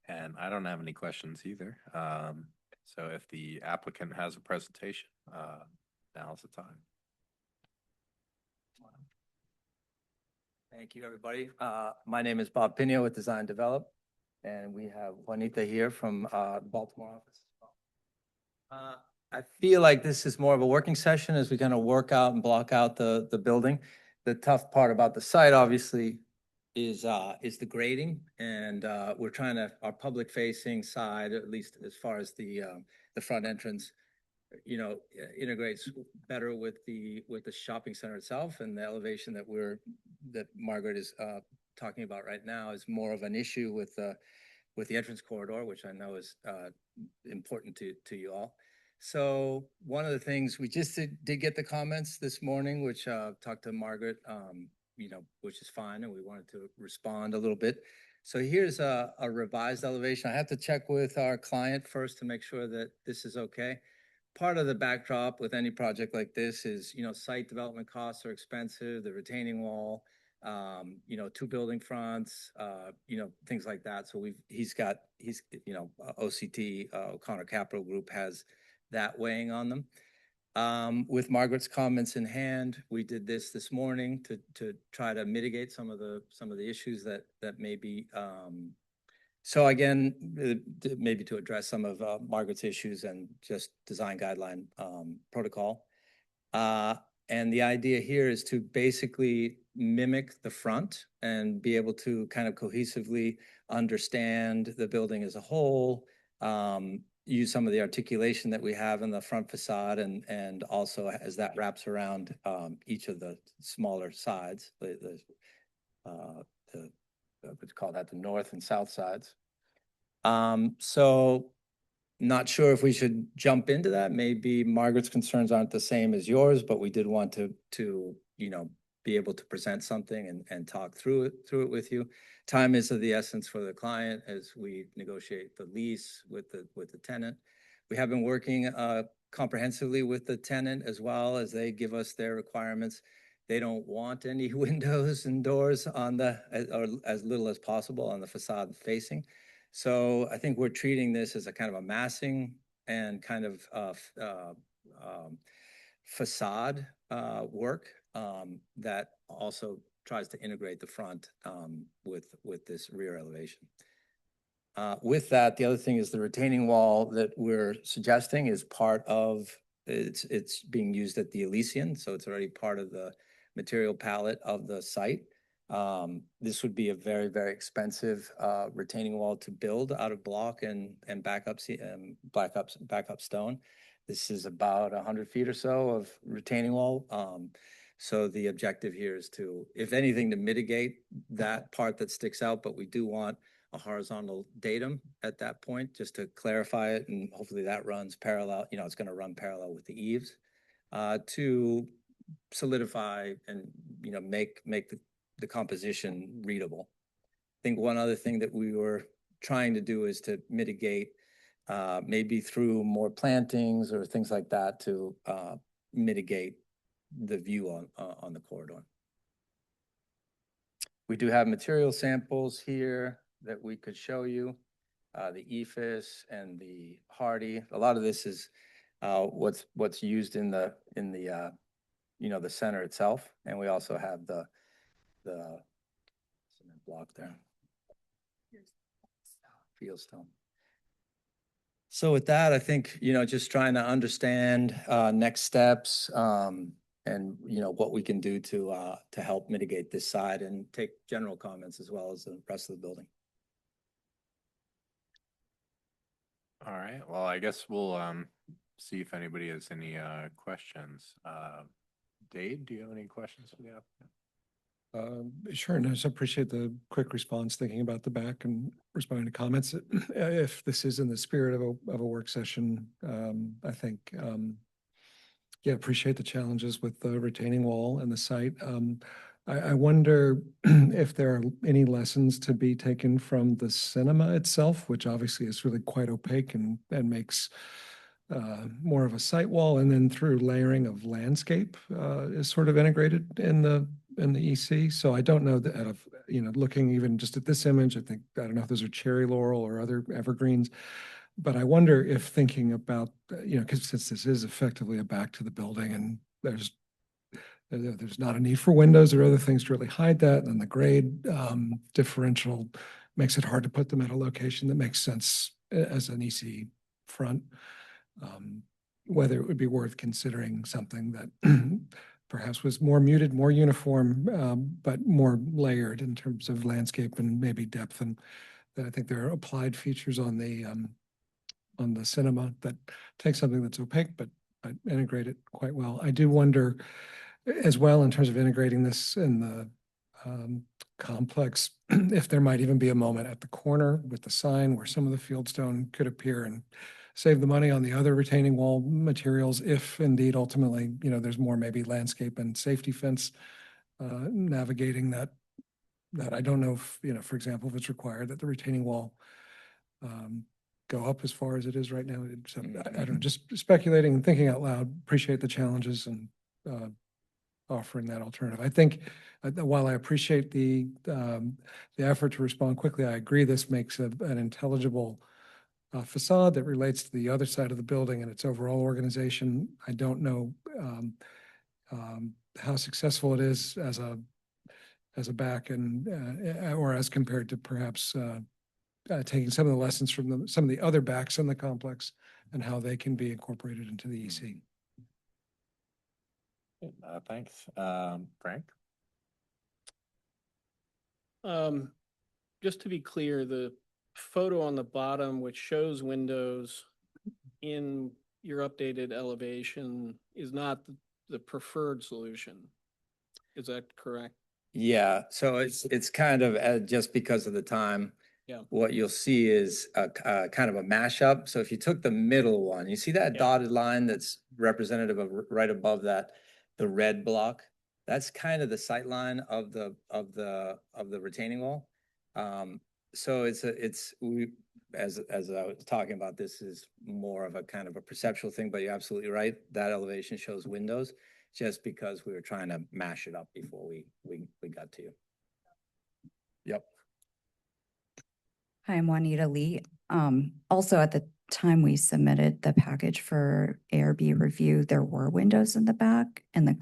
B: And I don't have any questions either. So if the applicant has a presentation, now's the time.
K: Thank you, everybody. My name is Bob Pino with Design Develop, and we have Juanita here from Baltimore office. I feel like this is more of a working session as we kind of work out and block out the building. The tough part about the site, obviously, is the grading, and we're trying to, our public facing side, at least as far as the front entrance, integrates better with the shopping center itself, and the elevation that Margaret is talking about right now is more of an issue with the entrance corridor, which I know is important to you all. So one of the things we just did get the comments this morning, which talked to Margaret, which is fine, and we wanted to respond a little bit. So here's a revised elevation. I have to check with our client first to make sure that this is okay. Part of the backdrop with any project like this is, site development costs are expensive, the retaining wall, 2 building fronts, things like that. So OCT, O'Connor Capital Group has that weighing on them. With Margaret's comments in hand, we did this morning to try to mitigate some of the issues that may be. So again, maybe to address some of Margaret's issues and just design guideline protocol. And the idea here is to basically mimic the front and be able to kind of cohesively understand the building as a whole, use some of the articulation that we have in the front facade, and also as that wraps around each of the smaller sides, what's called that, the north and south sides. So not sure if we should jump into that. Maybe Margaret's concerns aren't the same as yours, but we did want to be able to present something and talk through it with you. Time is of the essence for the client as we negotiate the lease with the tenant. We have been working comprehensively with the tenant as well as they give us their requirements. They don't want any windows and doors or as little as possible on the facade facing. So I think we're treating this as a kind of a massing and kind of facade work that also tries to integrate the front with this rear elevation. With that, the other thing is the retaining wall that we're suggesting is part of, it's being used at the Elysian, so it's already part of the material palette of the site. This would be a very, very expensive retaining wall to build out of block and backup stone. This is about 100 feet or so of retaining wall. So the objective here is to, if anything, to mitigate that part that sticks out, but we do want a horizontal datum at that point, just to clarify it, and hopefully that runs parallel, it's going to run parallel with the eaves to solidify and, make the composition readable. I think one other thing that we were trying to do is to mitigate, maybe through more plantings or things like that, to mitigate the view on the corridor. We do have material samples here that we could show you, the EFIS and the Hardy. A lot of this is what's used in the center itself, and we also have the cement block there. Fieldstone. So with that, I think, just trying to understand next steps and, what we can do to help mitigate this side and take general comments as well as the rest of the building.
B: All right, well, I guess we'll see if anybody has any questions. Dave, do you have any questions for the applicant?
D: Sure, no, so appreciate the quick response, thinking about the back and responding to comments. If this is in the spirit of a work session, I think, appreciate the challenges with the retaining wall and the site. I wonder if there are any lessons to be taken from the cinema itself, which obviously is really quite opaque and makes more of a site wall, and then through layering of landscape is sort of integrated in the EC. So I don't know that out of, looking even just at this image, I don't know if those are cherry laurel or other evergreens. But I wonder if thinking about, because since this is effectively a back to the building and there's not a need for windows or other things to really hide that, and then the grade differential makes it hard to put them at a location that makes sense as an EC front. Whether it would be worth considering something that perhaps was more muted, more uniform, but more layered in terms of landscape and maybe depth. And that I think there are applied features on the cinema that take something that's opaque, but integrate it quite well. I do wonder as well, in terms of integrating this in the complex, if there might even be a moment at the corner with the sign where some of the fieldstone could appear and save the money on the other retaining wall materials, if indeed ultimately, there's more maybe landscape and safety fence navigating that I don't know if, for example, if it's required that the retaining wall go up as far as it is right now. So I don't know, just speculating and thinking out loud, appreciate the challenges and offering that alternative. I think while I appreciate the effort to respond quickly, I agree this makes an intelligible facade that relates to the other side of the building and its overall organization. I don't know how successful it is as a back and or as compared to perhaps taking some of the lessons from some of the other backs in the complex and how they can be incorporated into the EC.
B: Thanks. Frank?
G: Just to be clear, the photo on the bottom, which shows windows in your updated elevation, is not the preferred solution. Is that correct?
K: Yeah, so it's kind of just because of the time.
G: Yeah.
K: What you'll see is a kind of a mashup. So if you took the middle one, you see that
G: Yeah.
K: dotted line that's representative of right above that, the red block. That's kind of the sight line of the retaining wall. So as I was talking about, this is more of a kind of a perceptual thing, but you're absolutely right. That elevation shows windows, just because we were trying to mash it up before we got to you. Yep.
L: Hi, I'm Juanita Lee. Also, at the time we submitted the package for ARB review, there were windows in the back, and the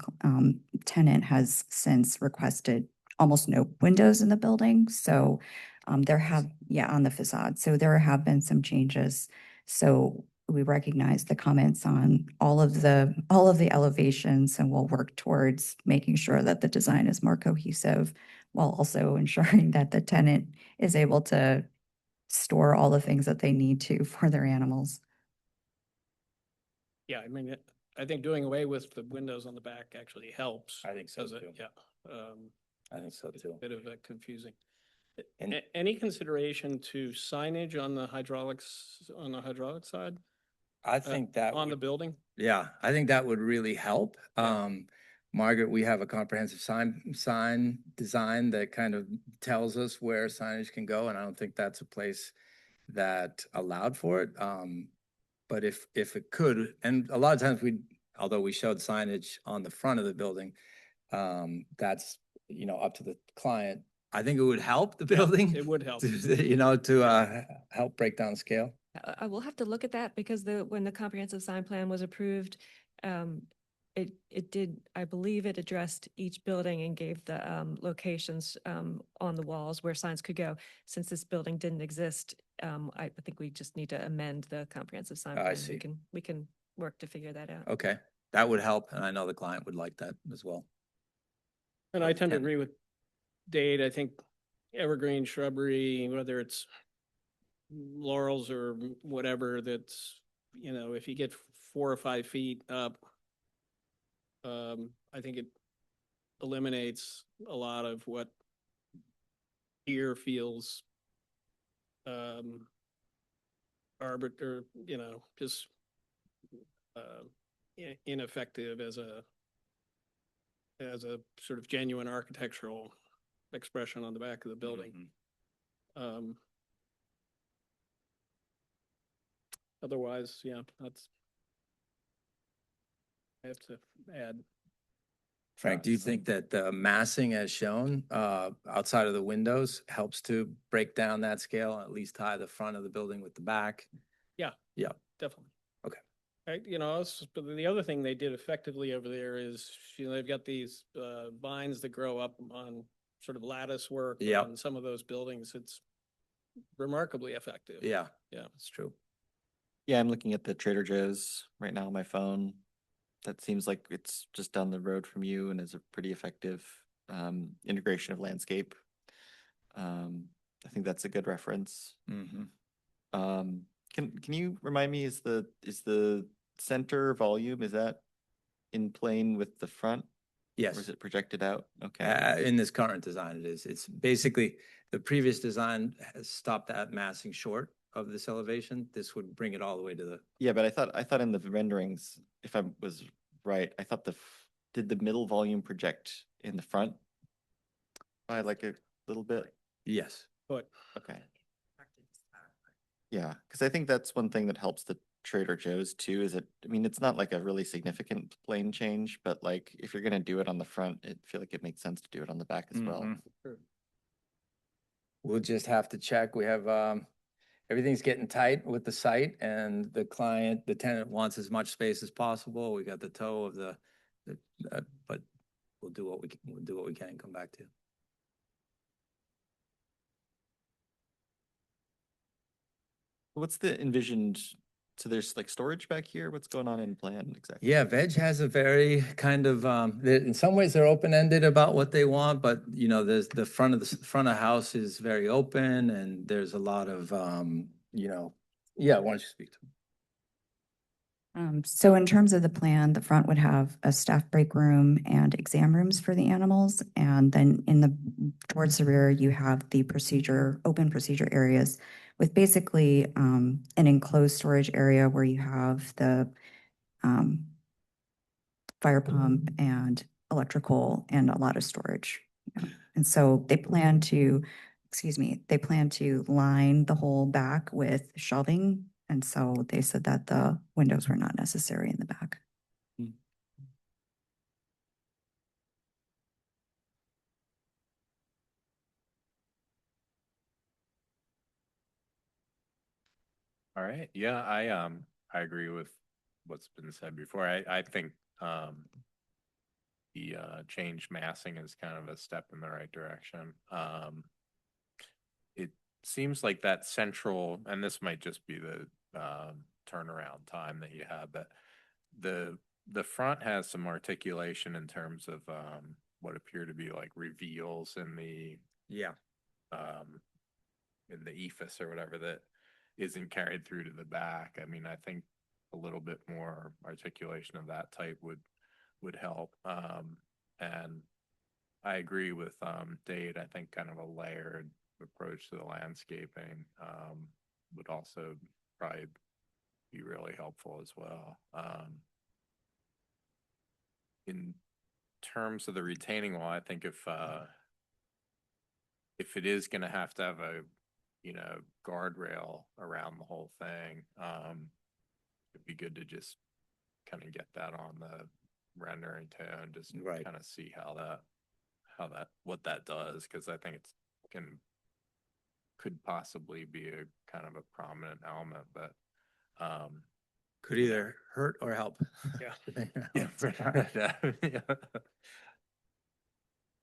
L: tenant has since requested almost no windows in the building. So on the facade. So there have been some changes. So we recognize the comments on all of the elevations, and we'll work towards making sure that the design is more cohesive while also ensuring that the tenant is able to store all the things that they need to for their animals.
G: Yeah, I mean, I think doing away with the windows on the back actually helps.
K: I think so
G: Does it?
K: too.
G: Yeah.
K: I think so
G: It's
K: too.
G: a bit of a confusing.
K: And-
G: Any consideration to signage on the hydraulic side?
K: I think that
G: On the
K: would,
G: building?
K: yeah, I think that would really help.
G: Yeah.
K: Margaret, we have a comprehensive sign design that kind of tells us where signage can go, and I don't think that's a place that allowed for it. But if it could, and a lot of times although we showed signage on the front of the building, that's, up to the client. I think it would help the building.
G: It would help.
K: To help break down scale.
A: I will have to look at that because when the comprehensive sign plan was approved, it did, I believe it addressed each building and gave the locations on the walls where signs could go. Since this building didn't exist, I think we just need to amend the comprehensive sign
K: I
A: plan.
K: see.
A: We can work to figure that out.
K: Okay, that would help, and I know the client would like that as well.
G: And I tend to
K: And-
G: agree with Dade. I think evergreen shrubbery, whether it's laurels or whatever, that's, if you get 4 or 5 feet up, I think it eliminates a lot of what ear feels arbiter, just ineffective as a as a sort of genuine architectural expression on the back of the building. Otherwise, yeah, that's, I have to add.
K: Frank, do you think that the massing as shown outside of the windows helps to break down that scale, and at least tie the front of the building with the back?
G: Yeah.
K: Yeah.
G: Definitely.
K: Okay.
G: But the other thing they did effectively over there is, they've got these vines that grow up on sort of lattice work
K: Yep.
G: on some of those buildings. It's remarkably effective.
K: Yeah,
G: Yeah.
K: that's true.
H: Yeah, I'm looking at the Trader Joe's right now on my phone. That seems like it's just down the road from you and is a pretty effective integration of landscape. I think that's a good reference.
K: Mm-hmm.
H: Can you remind me, is the center volume, is that in plane with the front? Or
K: Yes.
H: is it projected out? Okay.
K: In this current design, it is. It's basically, the previous design has stopped at massing short of this elevation. This would bring it all the way to the,
H: Yeah, but I thought in the renderings, if I was right, I thought did the middle volume project in the front by like a little bit?
K: yes.
G: But
H: Okay. Yeah, because I think that's one thing that helps the Trader Joe's too, is I mean, it's not like a really significant plane change, but like if you're gonna do it on the front, I feel like it makes sense to do it on the back as well.
K: Mhm. We'll just have to check. We have, everything's getting tight with the site, and the tenant wants as much space as possible. We got the toe of but we'll do what we can and come back to you.
H: What's the envisioned, so there's like storage back here? What's going on in plan exactly?
K: Yeah, Veg has a very kind of, in some ways they're open-ended about what they want, but there's the front of house is very open, and there's a lot of, yeah, why don't you speak to them?
L: So in terms of the plan, the front would have a staff break room and exam rooms for the animals. And then towards the rear, you have the open procedure areas with basically an enclosed storage area where you have the fire pump and electrical and a lot of storage. And so they plan to line the whole back with shelving. And so they said that the windows were not necessary in the back.
B: All right. Yeah, I agree with what's been said before. I think the change massing is kind of a step in the right direction. It seems like that central, and this might just be the turnaround time that you have, but the front has some articulation in terms of what appear to be like reveals in the ephes or whatever that isn't carried through to the back. I mean, I think a little bit more articulation of that type would help. And I agree with Dade. I think kind of a layered approach to the landscaping would also probably be really helpful as well. In terms of the retaining wall, I think if it is going to have a guardrail around the whole thing, it'd be good to just kind of get that on the rendering too, and just kind of see what that does, because I think could possibly be a kind of a prominent element, but
K: Could either hurt or help.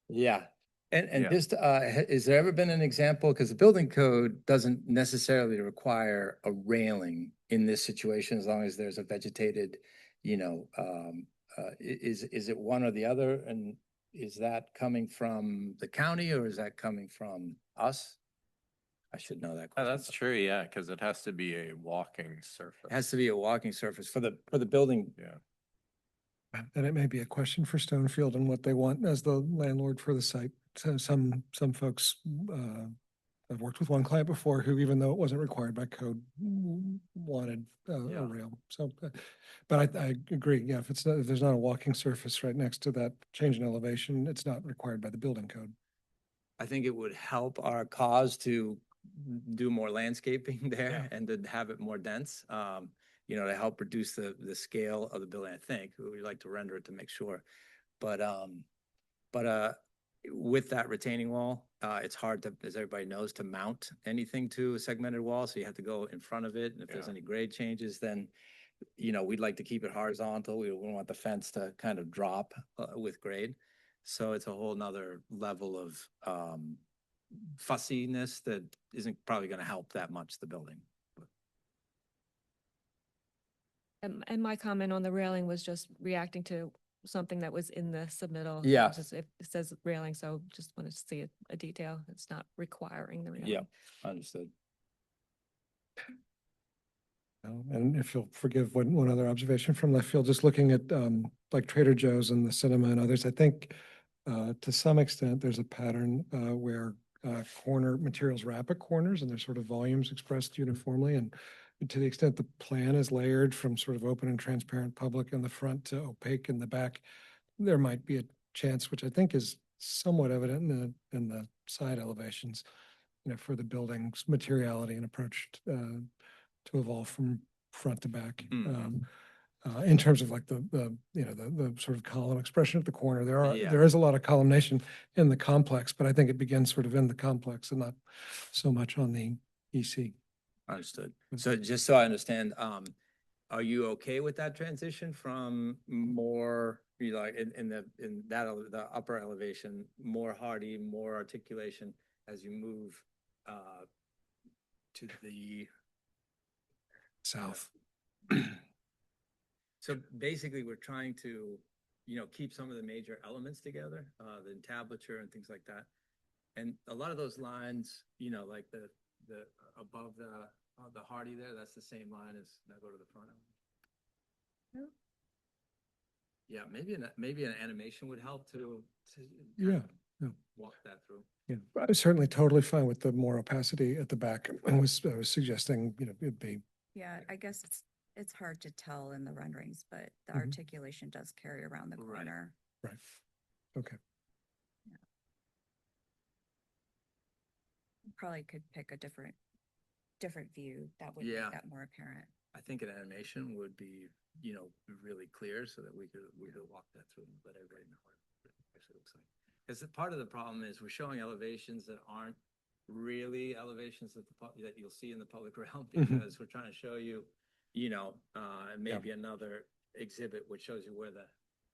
K: Yeah. And
B: Yeah.
K: just, has there ever been an example, because the building code doesn't necessarily require a railing in this situation, as long as there's a vegetated, is it one or the other? And is that coming from the county, or is that coming from us? I should know that question.
B: that's true, yeah, because it has to be a walking surface.
K: It has to be a walking surface for the building.
B: Yeah.
D: And it may be a question for Stonefield and what they want as the landlord for the site. So some folks I've worked with one client before who, even though it wasn't required by code, wanted
K: Yeah.
D: a rail. So, but I agree. Yeah, if it's not, if there's not a walking surface right next to that change in elevation, it's not required by the building code.
K: I think it would help our cause to do more landscaping there and to have it more dense. You know, to help reduce the scale of the building, I think. We like to render it to make sure. But with that retaining wall, it's hard to, as everybody knows, to mount anything to a segmented wall. So you have to go in front of it. And if there's
B: Yeah.
K: any grade changes, then, you know, we'd like to keep it horizontal. We don't want the fence to kind of drop with grade. So it's a whole nother level of fussiness that isn't probably going to help that much the building.
A: And my comment on the railing was just reacting to something that was in the submittal.
K: Yeah.
A: Just It says railing, so just wanted to see a detail. It's not requiring the railing.
K: Yeah, understood.
D: And if you'll forgive one other observation from left field, just looking at like Trader Joe's and the cinema and others, I think to some extent, there's a pattern where corner materials wrap at corners and there's sort of volumes expressed uniformly. And to the extent the plan is layered from sort of open and transparent public in the front to opaque in the back, there might be a chance, which I think is somewhat evident in the side elevations, you know, for the building's materiality and approach to evolve from front to back. In terms of like the you know, the sort of column expression at the corner, there is a lot of columnation in the complex, but I think it begins sort of in the complex and not so much on the EC.
K: Understood. So just so I understand, are you okay with that transition from more, you know, like in the upper elevation, more hardy, more articulation as you move to the
D: South.
K: So basically, we're trying to, you know, keep some of the major elements together, the entablature and things like that. And a lot of those lines, you know, like the above the hardy there, that's the same line as, now go to the front. Yeah, maybe an animation would help to
D: Yeah, yeah.
K: walk that through.
D: Yeah, I was certainly totally fine with the more opacity at the back. I was suggesting, you know, it'd be.
L: Yeah, I guess it's hard to tell in the renderings, but the
D: Mhm.
L: articulation does carry around the
K: Right.
L: corner.
D: Right. Okay.
L: Probably could pick a different view that would
K: Yeah.
L: make that more apparent.
K: I think an animation would be, you know, really clear so that we could walk that through and let everybody know what it actually looks like. Because part of the problem is we're showing elevations that aren't really elevations that that you'll see in the public realm, because we're trying to show you, you know, maybe another exhibit which shows you where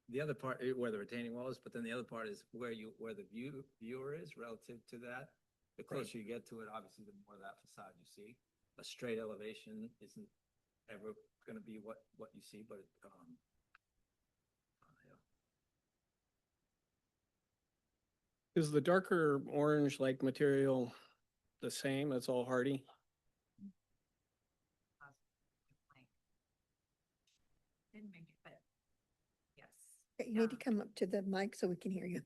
K: the other part, where the retaining wall is, but then the other part is where the viewer is relative to that. The closer you get to it, obviously, the more of that facade you see. A straight elevation isn't ever going to be what you see, but
G: Is the darker orange like material the same? It's all hardy?
L: Didn't make it, but yes.
J: You need to come up to the mic so we can hear you.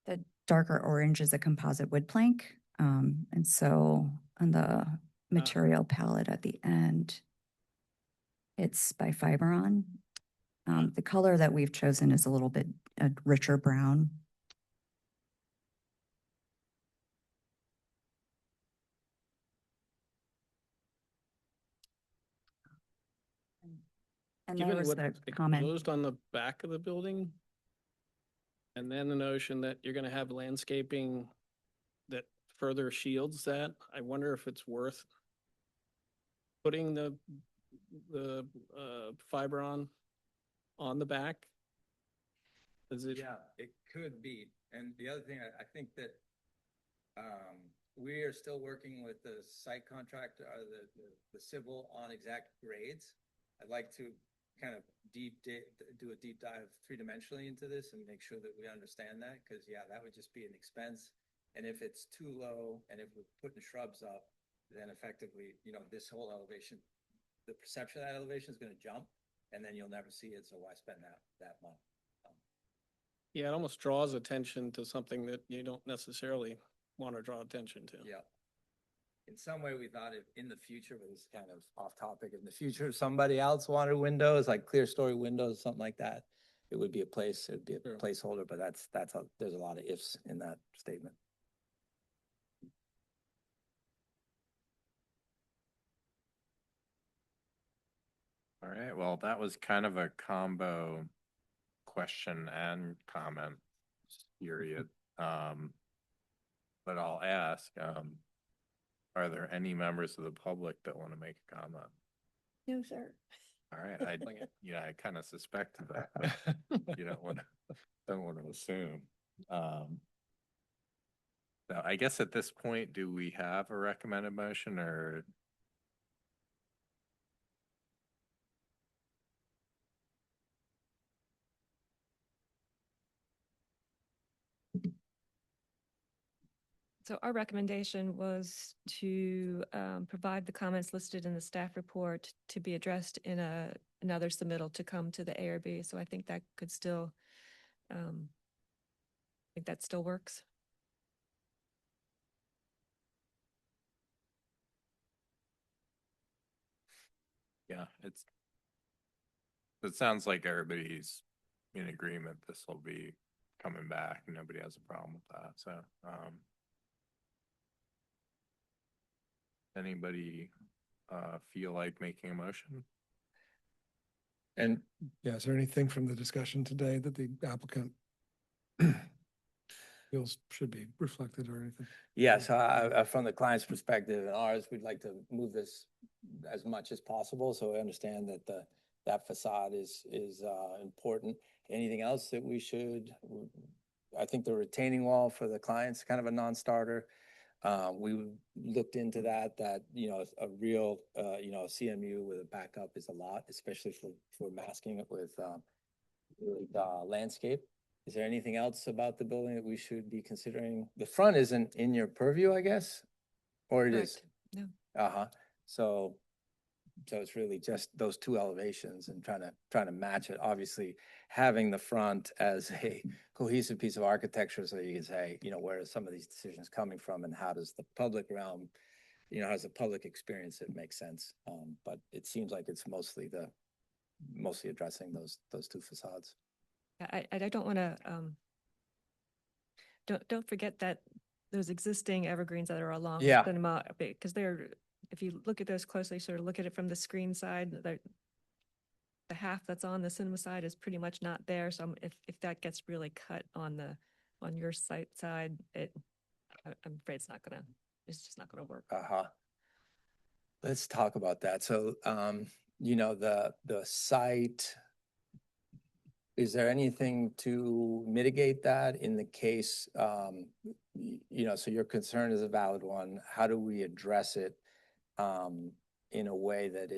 L: The darker orange is a composite wood plank. And so on the material palette at the end, it's by Fiberon. The color that we've chosen is a little bit a richer brown. And there
G: Given
L: was
G: what's
L: the comment.
G: exposed on the back of the building, and then the notion that you're gonna have landscaping that further shields that, I wonder if it's worth putting the fiber on the back? Is it?
K: yeah, it could be. And the other thing, I think that we are still working with the site contractor, the civil on exact grades. I'd like to kind of do a deep dive 3-dimensionally into this and make sure that we understand that, because yeah, that would just be an expense. And if it's too low and if we're putting shrubs up, then effectively, you know, this whole elevation, the perception of that elevation is going to jump, and then you'll never see it. So why spend that money?
G: Yeah, it almost draws attention to something that you don't necessarily want to draw attention to.
K: Yeah. In some way, we thought if in the future, but it's kind of off topic, in the future, if somebody else wanted windows, like clear story windows, something like that, it would be a
G: Sure.
K: placeholder, but there's a lot of ifs in that statement.
B: All right, well, that was kind of a combo question and comment period. But I'll ask, are there any members of the public that want to make a comment?
J: No, sir.
B: All right, I kind of suspected that. But you don't want to assume. So I guess at this point, do we have a recommended motion or?
A: So our recommendation was to provide the comments listed in the staff report to be addressed in another submittal to come to the ARB. So I think that could still, I think that still works.
B: Yeah, it sounds like everybody's in agreement. This will be coming back. Nobody has a problem with that. So, anybody feel like making a motion?
D: And yeah, is there anything from the discussion today that the applicant feels should be reflected or anything?
K: Yes, from the client's perspective and ours, we'd like to move this as much as possible. So I understand that that facade is important. Anything else that we should, I think the retaining wall for the client's kind of a non-starter. We looked into that, a real, CMU with a backup is a lot, especially for masking it with landscape. Is there anything else about the building that we should be considering? The front isn't in your purview, I guess, or it is?
A: Correct. No.
K: Uh-huh. So it's really just those two elevations and trying to match it. Obviously, having the front as a cohesive piece of architecture, so you can say, where are some of these decisions coming from, and how does the public realm, how does the public experience it make sense? But it seems like it's mostly addressing those two facades.
A: I don't want to, don't forget that those existing evergreens that are along
K: Yeah.
A: Cinema, because if you look at those closely, sort of look at it from the screen side, the half that's on the cinema side is pretty much not there. So if that gets really cut on your site side, I'm afraid it's just not gonna work.
K: Uh-huh. Let's talk about that. So, the site, is there anything to mitigate that in the case, so your concern is a valid one. How do we address it in a way that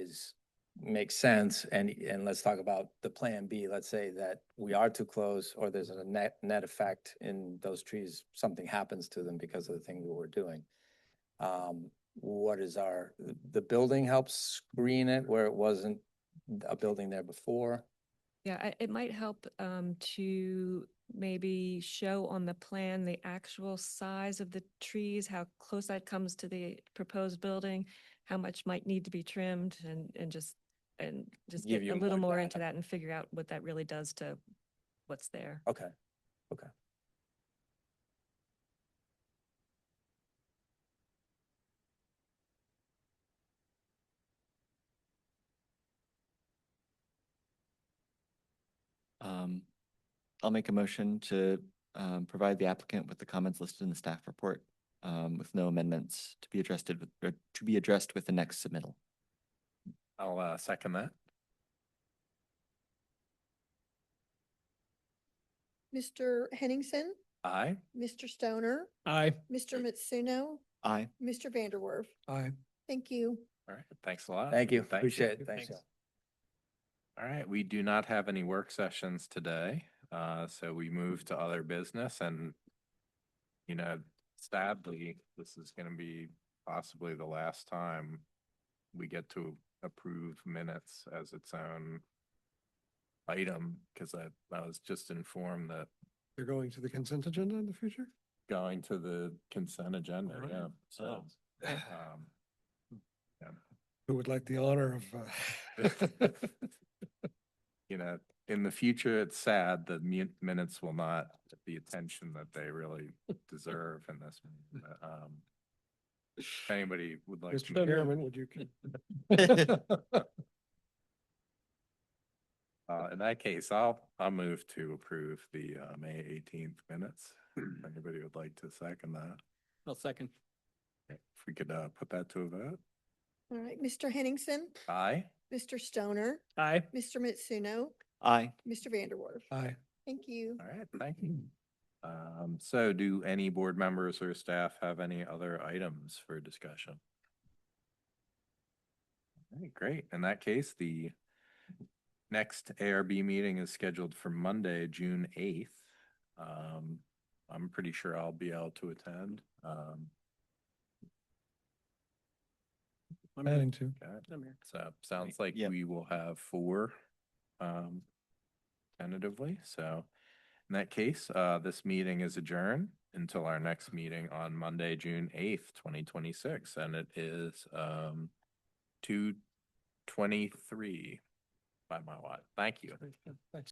K: makes sense? And let's talk about the plan B. Let's say that we are too close, or there's a net effect in those trees, something happens to them because of the thing that we're doing. The building helps screen it where it wasn't a building there before?
A: Yeah, it might help to maybe show on the plan the actual size of the trees, how close that comes to the proposed building, how much might need to be trimmed, and just
K: Give
A: get
K: you
A: a little
K: more
A: more into
K: data.
A: that and figure out what that really does to what's there.
K: Okay.
H: I'll make a motion to provide the applicant with the comments listed in the staff report with no amendments to be addressed with the next submittal.
B: I'll second that.
J: Mr. Henningsen,
B: Aye.
J: Mr. Stoner,
G: Aye.
J: Mr. Mitsuno,
H: Aye.
J: Mr. Vanderwerf.
D: Aye.
J: Thank you.
B: All right, thanks a lot.
K: Thank you. Appreciate it. Thanks.
G: Thanks.
B: All right, we do not have any work sessions today, so we move to other business, and sadly, this is going to be possibly the last time we get to approve minutes as its own item, because I was just informed that
D: You're going to the consent agenda in the future?
B: going to the consent agenda,
D: All right.
B: yeah, so.
A: Okay.
D: Who would like the honor of?
B: You know, in the future, it's sad that minutes will not get the attention that they really deserve in this. But, if anybody would like
D: Mr.
B: to.
D: Chairman, would you?
B: In that case, I'll move to approve the, May 18th minutes. If anybody would like to second that.
G: I'll second.
B: If we could, put that to a vote.
J: All right, Mr. Henningsen,
B: Aye.
J: Mr. Stoner,
G: Aye.
J: Mr. Mitsuno,
H: Aye.
J: Mr. Vanderwerf.
D: Aye.
J: Thank you.
B: All right, thank you. So do any board members or staff have any other items for discussion? All right, great. In that case, the next ARB meeting is scheduled for Monday, June 8th. I'm pretty sure I'll be able to attend.
D: Planning to.
B: Okay.
G: I'm here.
B: So sounds like
H: Yep.
B: we will have 4 tentatively. So in that case, this meeting is adjourned until our next meeting on Monday, June 8th, 2026. And it is 2:23 by my watch. Thank you.
D: Thanks.